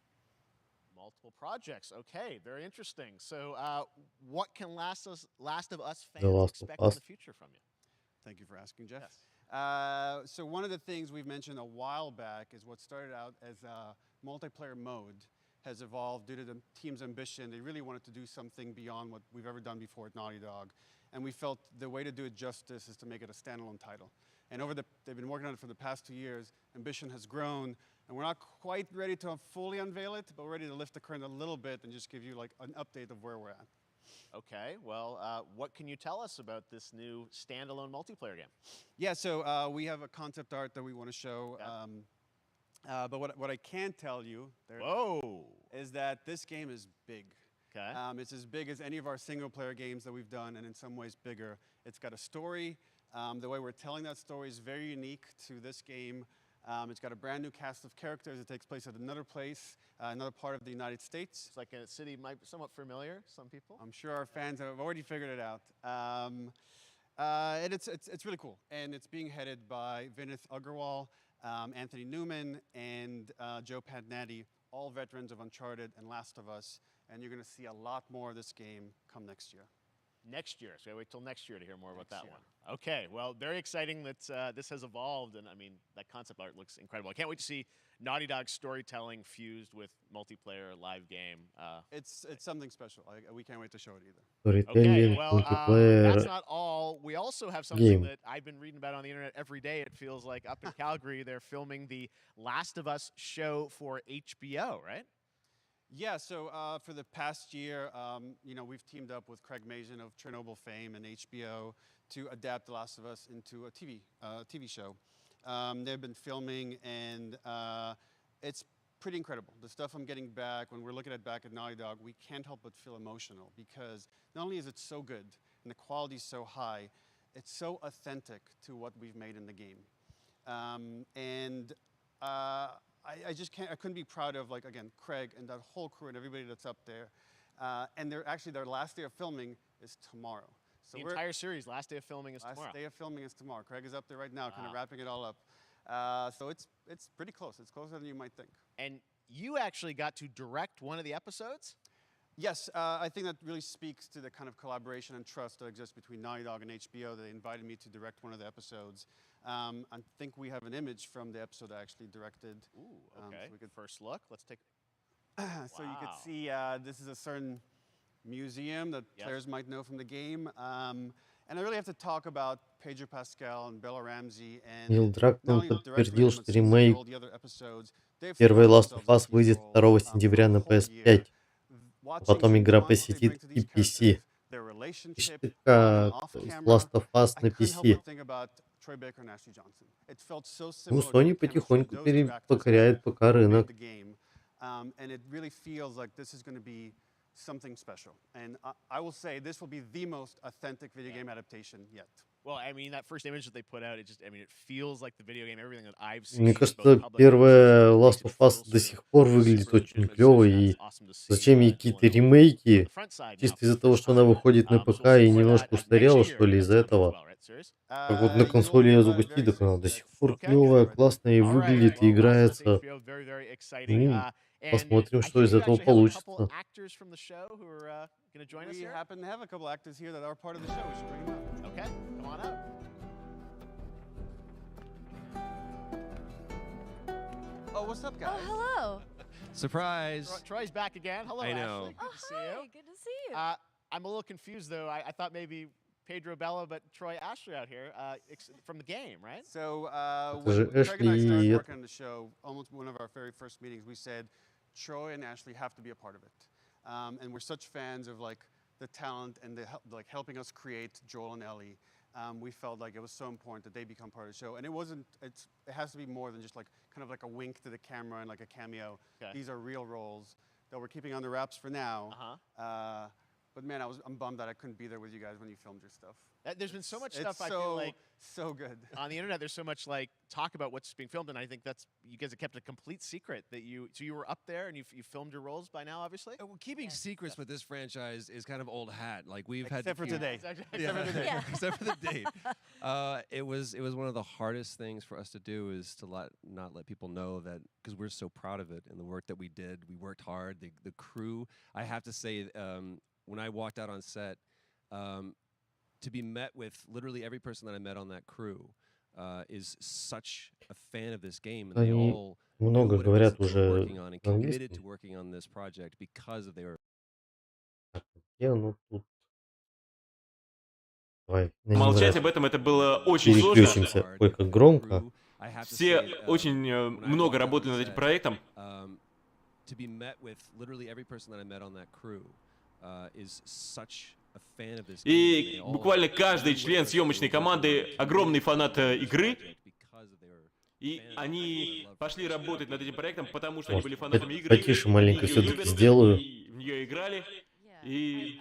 Multiple projects. Okay, very interesting. So what can Last of Us The fans Last of expect in Us. the future from you? Thank you for asking, Jeff. Yes. So one of the things we've mentioned a while back is what started out as a multiplayer mode has evolved due to the team's ambition. They really wanted to do something beyond what we've ever done before at Naughty Dog. And we felt the way to do it justice is to make it a standalone title. And they've been working on it for the past 2 years. Ambition has grown, and we're not quite ready to fully unveil it, but we're ready to lift the curtain a little bit and just give you like an update of where we're at. Okay, well, what can you tell us about this new standalone multiplayer game? Yeah, so we have a concept art that we want to show. But what I can tell you is that this game is big. Okay. It's as big as any of our single-player games that we've done, and in some ways bigger. It's got a story. The way we're telling that story is very unique to this game. It's got a brand new cast of characters. It takes place at another place, another part of the United States. It's like a city might be somewhat familiar, some people. I'm sure our fans have already figured it out. And it's really cool. And it's being headed by Vinith Agarwal, Anthony Newman, and Joe Padnatti, all veterans of Uncharted and Last of Us. And you're going to see a lot more of this game come next year. Next year, so I wait till next year to hear more about that one. Okay, well, very exciting that this has evolved, and I mean, that concept art looks incredible. I can't wait to see Naughty Dog's storytelling fused with multiplayer live game. It's something special. We can't wait to show it either. Storytelling, Okay, well, multiplayer that's not all. We also have something game. that I've been reading about on the internet every day. It feels like up in Calgary, they're filming the Last of Us show for HBO, right? Yeah, so for the past year, we've teamed up with Craig Mazin of Chernobyl fame and HBO to adapt The Last of Us into a TV show. They've been filming, and it's pretty incredible. The stuff I'm getting back, when we're looking at back at Naughty Dog, we can't help but feel emotional because not only is it so good and the quality is so high, it's so authentic to what we've made in the game. I just can't. I couldn't be proud of, like, again, Craig and that whole crew and everybody that's up there. And their last day of filming is tomorrow. So The entire series, last day of filming is tomorrow. Last day of filming is tomorrow. Craig is up there right now, kind of wrapping it all up. So it's pretty close. It's closer than you might think. And you actually got to direct one of the episodes? Yes, I think that really speaks to the kind of collaboration and trust that exists between Naughty Dog and HBO. They invited me to direct one of the episodes. I think we have an image from the episode I actually directed. Ooh, okay. So we could first look. Let's take. So you could see this is a certain museum that players might know from the game. And I really have to talk about Pedro Pascal and Bella Ramsey. And Нил not Дракман only the director подтвердил, of что them, but some of ремейк all the other episodes. They've первой thrown Last of themselves Us into these выйдет roles 2 сентября на for a whole year. PS5, а Watching потом the игра nuance they посетит bring to и these PC. characters, their relationship, Штука, off то есть camera, Last of Us I на couldn't help PC. but think about Troy Baker and Ashley Johnson. It felt so Ну, similar to Sony the chemistry потихоньку those two actors покоряет had пока who made рынок. the game. And it really feels like this is going to be something special. And I will say this will be the most authentic video game adaptation yet. Мне кажется, первая Last of Us до сих пор выглядит очень клево, и зачем ей какие-то ремейки? Чисто из-за того, что она выходит на ПК и немножко устарела, что ли, из-за этого. Как вот на консоли я запустил, так она до сих пор клевая, классная и выглядит, и играется. Ну, посмотрим, что из этого получится. We happen to have a couple actors here that are part of the show. We should bring them up. Okay, come on up. Oh, what's up, guys? Oh, hello. Surprise. Troy's back again. Hello, I know. Ashley. Good to see you. Good to see you. I'm a little confused, though. I thought maybe Pedro Bella, but Troy Ashley out here from the game, right? So же when Craig and I started Ashley- working on the show, almost one of our very first meetings, we said Troy and Ashley have to be a part of it. And we're such fans of like the talent and the like helping us create Joel and Ellie. We felt like it was so important that they become part of the show. And it wasn't. It has to be more than just like kind of like a wink to the camera and like a cameo. Okay. These are real roles that we're keeping under wraps for now. But man, I'm bummed that I couldn't be there with you guys when you filmed your stuff. There's been so much It's stuff I feel like so good on the internet. There's so much like talk about what's being filmed, and I think that's you guys have kept a complete secret that you were up there and you filmed your roles by now, obviously. Well, keeping secrets with this franchise is kind of old hat. Like we've had Except for today. Except for today. Yeah. except for the date. It was one of the hardest things for us to do is to not let people know that because we're so proud of it and the work that we did. We worked hard. The crew. I have to say, when I walked out on set, to be met with literally every person that I met on that crew is such a fan of this game, and they Они all много говорят they were уже working on and committed to по-английски. working on this project because of their. Ну тут. Давай, на Молчать него об этом это было очень сложно. переключимся. Ой, как громко. Все очень много работали над этим проектом. To be met with literally every person that I met on that crew is such a fan of this game. И буквально каждый член съемочной команды огромный фанат игры. И они пошли работать над этим проектом, потому что они были фанатами игры. Потише маленько её все-таки любят, сделаю. и в нее играли. И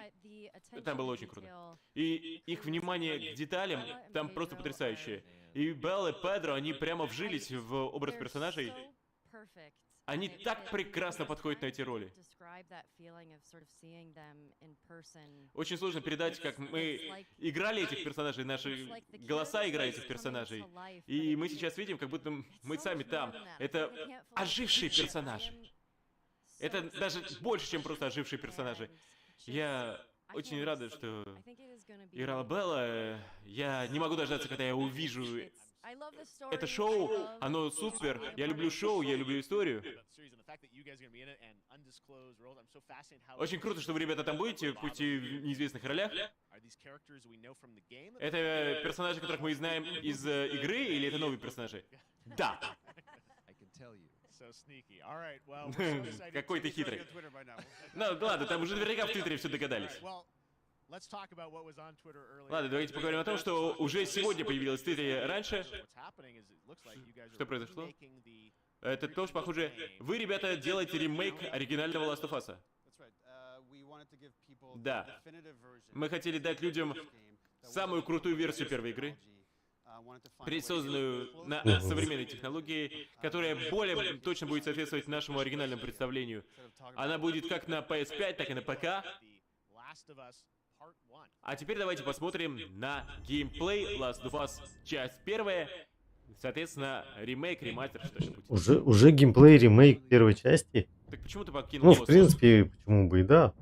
там было очень круто. И их внимание к деталям там просто потрясающее. И Белла, и Педро, они прямо вжились в образ персонажей. Они так прекрасно подходят на эти роли. Очень сложно передать, как мы играли этих персонажей, наши голоса играли этих персонажей. И мы сейчас видим, как будто мы сами там. Это ожившие персонажи. Это даже больше, чем просто ожившие персонажи. Я очень рада, что играла Белла. Я не могу дождаться, когда я увижу это шоу. Оно супер. Я люблю шоу, я люблю историю. Очень круто, что вы, ребята, там будете, пусть и в неизвестных ролях. Это персонажи, которых мы знаем из игры, или это новые персонажи? Да. Какой ты хитрый. Ну ладно, там уже наверняка в Твиттере все догадались. Ладно, давайте поговорим о том, что уже сегодня появилось в Твиттере раньше. Что произошло? Это то, что, похоже, вы, ребята, делаете ремейк оригинального Last of Us. Да. Мы хотели дать людям самую крутую версию первой игры, пересозданную на современной технологии, которая более точно будет соответствовать нашему оригинальному представлению. Она будет как на PS5, так и на ПК. А теперь давайте посмотрим на геймплей Last of Us часть первая. Соответственно, ремейк, ремастер, что-нибудь. Уже геймплей ремейк первой части? Так почему ты покинул Ну, его в принципе, почему бы и да.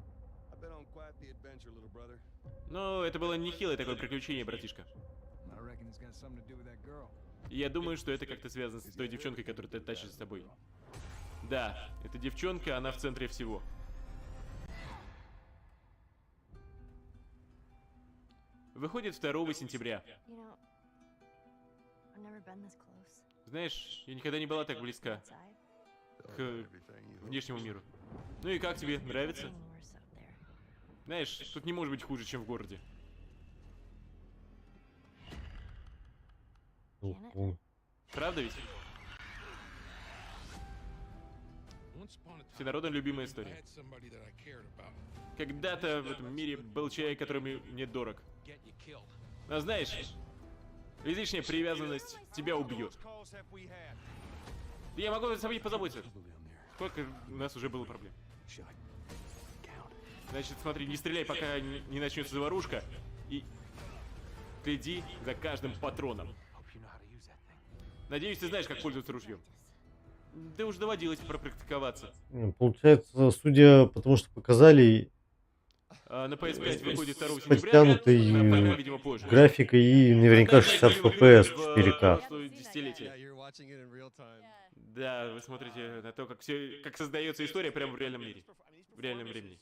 Ну, это было нехилое такое приключение, братишка. И я думаю, что это как-то связано с той девчонкой, которую ты тащишь с собой. Да, эта девчонка, она в центре всего. Выходит 2 сентября. Знаешь, я никогда не была так близка к внешнему миру. Ну и как тебе? Нравится? Знаешь, тут не может быть хуже, чем в городе. Правда ведь? Всенародно любимая история. Когда-то в этом мире был человек, который мне дорог. А знаешь, Излишняя привязанность тебя убьет. Я могу о собой позаботиться. Сколько у нас уже было проблем? Значит, смотри, не стреляй, пока не начнется заварушка. И следи за каждым патроном. Надеюсь, ты знаешь, как пользоваться ружьем. Да уж доводилось пропрактиковаться. Получается, судя по тому, что показали, На PS5 выходит 2 с сентября, подтянутой на ПК, видимо, позже. графикой и наверняка 60 FPS в 4К. Да, вы смотрите на то, как создается история прямо в реальном мире. В реальном времени.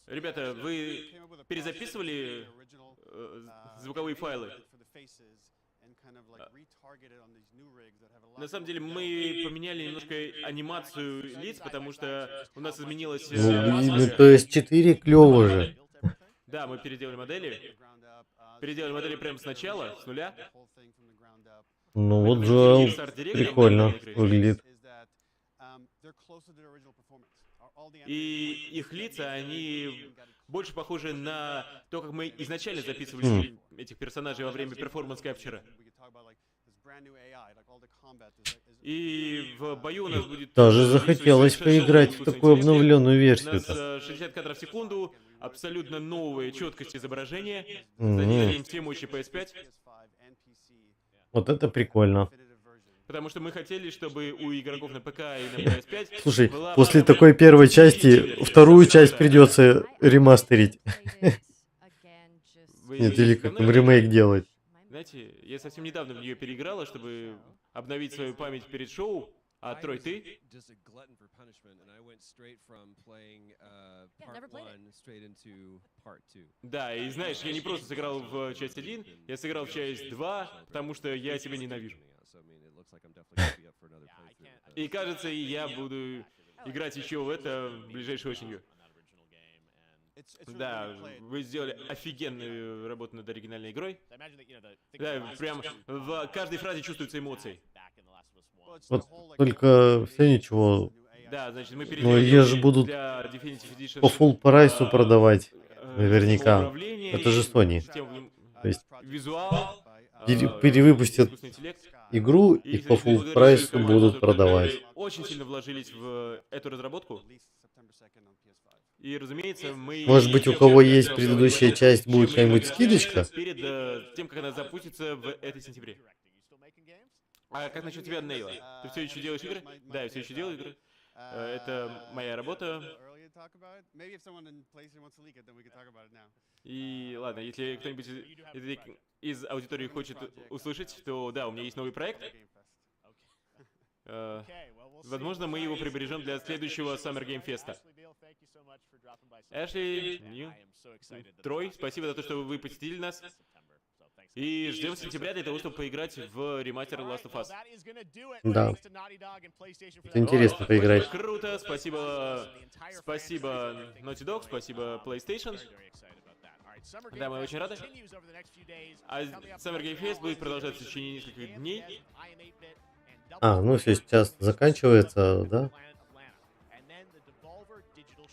Ребята, вы перезаписывали звуковые файлы? На самом деле мы поменяли немножко анимацию лиц, потому что у нас изменилась... Ну, PS4 клево же. Да, мы переделали модели. Переделали модели прямо сначала, с нуля. Ну вот Джоэл прикольно выглядит. И их лица, они больше похожи на то, как мы изначально записывали этих персонажей во время перформанс-капчера. И в бою у нас будет... Даже захотелось поиграть в такую обновленную версию. У нас 60 кадров в секунду, абсолютно новая четкость изображения, задействуем все мощи PS5. Вот это прикольно. Потому что мы хотели, чтобы у игроков на ПК и на PS5... Слушай, после такой первой части, вторую часть придется ремастерить. Нет, или как там ремейк делать. Знаете, я совсем недавно в нее переиграла, чтобы обновить свою память перед шоу. А Трой, ты? Да, и знаешь, я не просто сыграл в часть 1, я сыграл в часть 2, потому что я себя ненавижу. И кажется, и я буду играть еще в это ближайшей осенью. Да, вы сделали офигенную работу над оригинальной игрой. Да, прям в каждой фразе чувствуются эмоции. Вот только все ничего. Да, значит, мы но ее же будут по full прайсу продавать. Наверняка. Это же Sony. То есть визуал, перевыпустят игру и по full прайсу будут продавать. Очень сильно вложились в эту разработку. И, разумеется, мы... Может быть, у кого есть предыдущая часть, будет какая-нибудь скидочка? Перед тем, как она запустится в этой сентябре. А как насчет тебя, Нейла? Ты все еще делаешь игры? Да, я все еще делаю игры. Это моя работа. И ладно, если кто-нибудь из аудитории хочет услышать, то да, у меня есть новый проект. Возможно, мы его прибережем для следующего Summer Game Fest. Эшли, Трой, спасибо за то, что вы посетили нас. И ждем сентября для того, чтобы поиграть в ремастер Last of Us. Да. Это интересно поиграть. Круто, спасибо. Спасибо Naughty Dog, спасибо PlayStation. Да, мы очень рады. А Summer Game Fest будет продолжаться в течение нескольких дней. А, ну все, сейчас заканчивается, да?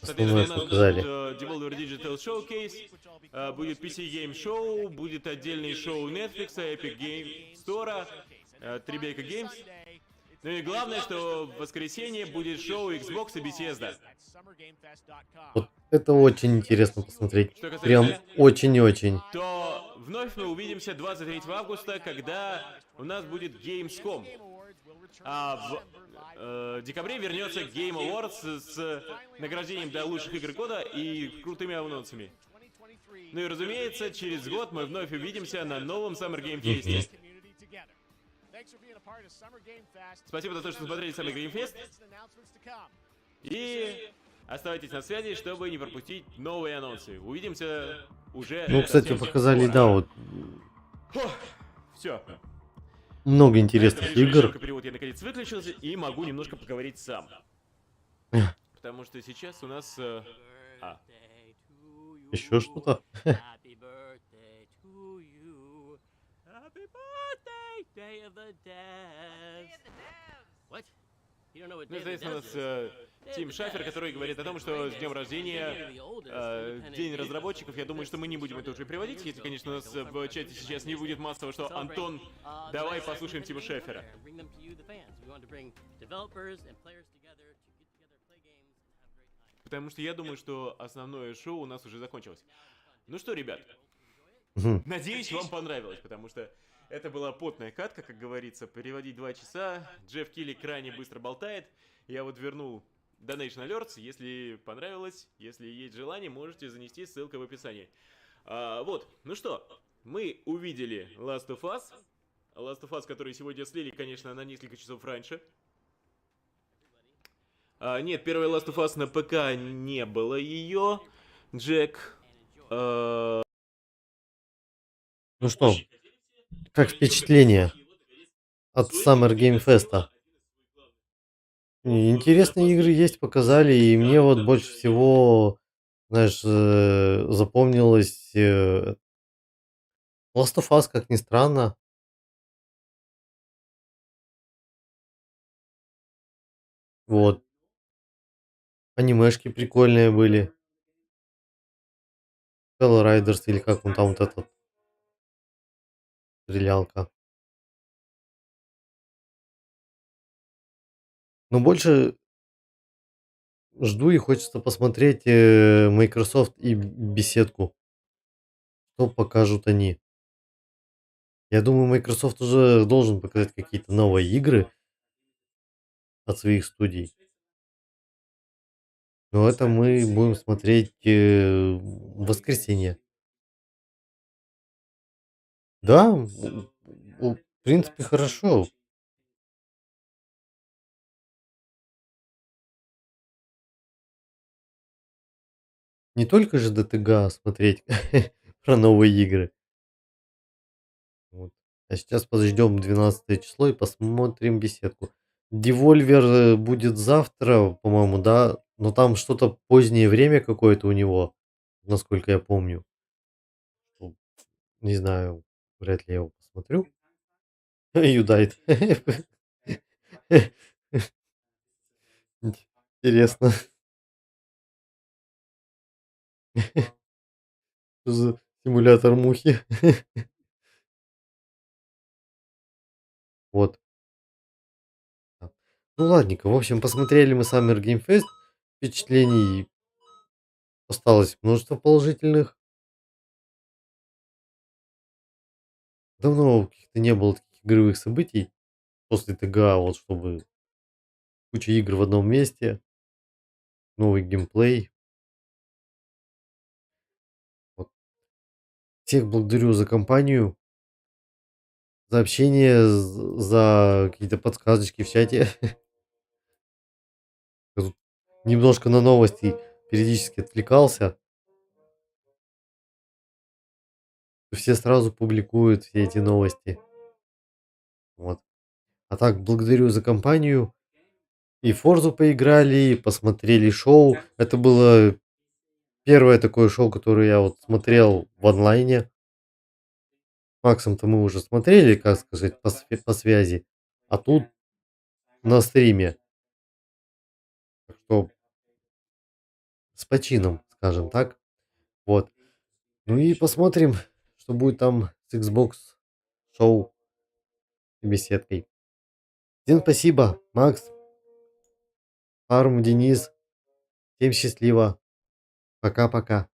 Основное, что сказали. Devolver Digital Showcase, будет PC Game Show, будет отдельный шоу Netflix, Epic Game Store, Tribeca Games. Ну и главное, что в воскресенье будет шоу Xbox и Bethesda. Вот это очень интересно посмотреть. Прям очень-очень. То вновь мы увидимся 23 августа, когда у нас будет Gamescom. А в декабре вернется Game Awards с награждением для лучших игр года и крутыми анонсами. Ну и разумеется, через год мы вновь увидимся на новом Summer Game Fest. Спасибо за то, что смотрели Summer Game Fest. И оставайтесь на связи, чтобы не пропустить новые анонсы. Увидимся уже... Ну, кстати, показали, да, вот... Все. Много интересных игр. Перевод я наконец выключился и могу немножко поговорить сам. Потому что сейчас у нас... Еще что-то? Ну, соответственно, у нас Тим Шафер, который говорит о том, что с днем рождения, день разработчиков. Я думаю, что мы не будем это уже приводить, если, конечно, у нас в чате сейчас не будет массово, что Антон, давай послушаем Тима Шафера. Потому что я думаю, что основное шоу у нас уже закончилось. Ну что, ребят, надеюсь, вам понравилось, потому что это была потная катка, как говорится, переводить 2 часа. Джефф Килли крайне быстро болтает. Я вот вернул Donation Alerts. Если понравилось, если есть желание, можете занести, ссылка в описании. Вот, ну что, мы увидели Last of Us. Last of Us, который сегодня слили, конечно, на несколько часов раньше. Нет, первая Last of Us на ПК не было ее. Джек. Ну что, как впечатление от Summer Game Fest? Интересные игры есть, показали, и мне вот больше всего, знаешь, запомнилось Last of Us, как ни странно. Вот. Анимешки прикольные были. Hell Riders, или как он там вот этот. Стрелялка. Но больше жду и хочется посмотреть Microsoft и беседку. Что покажут они. Я думаю, Microsoft уже должен показать какие-то новые игры от своих студий. Но это мы будем смотреть в воскресенье. Да, в принципе, хорошо. Не только же ДТГ смотреть про новые игры. Вот. А сейчас подождем 12 число и посмотрим беседку. Devolver будет завтра, по-моему, да? Но там что-то позднее время какое-то у него, насколько я помню. Ну, не знаю, вряд ли я его посмотрю. You died. Интересно. Что за симулятор мухи? Вот. Ну ладненько, в общем, посмотрели мы Summer Game Fest. Впечатлений осталось множество положительных. Давно каких-то не было таких игровых событий после ТГА, вот чтобы куча игр в одном месте, новый геймплей. Вот. Всех благодарю за компанию, за общение, за какие-то подсказочки в чате. Я тут немножко на новости периодически отвлекался. Все сразу публикуют все эти новости. Вот. А так, благодарю за компанию. И Форзу поиграли, и посмотрели шоу. Это было первое такое шоу, которое я вот смотрел в онлайне. Максом-то мы уже смотрели, как сказать, по связи. А тут на стриме. Так что с почином, скажем так. Вот. Ну и посмотрим, что будет там с Xbox шоу и беседкой. Всем спасибо, Макс, Арм, Денис. Всем счастливо. Пока-пока.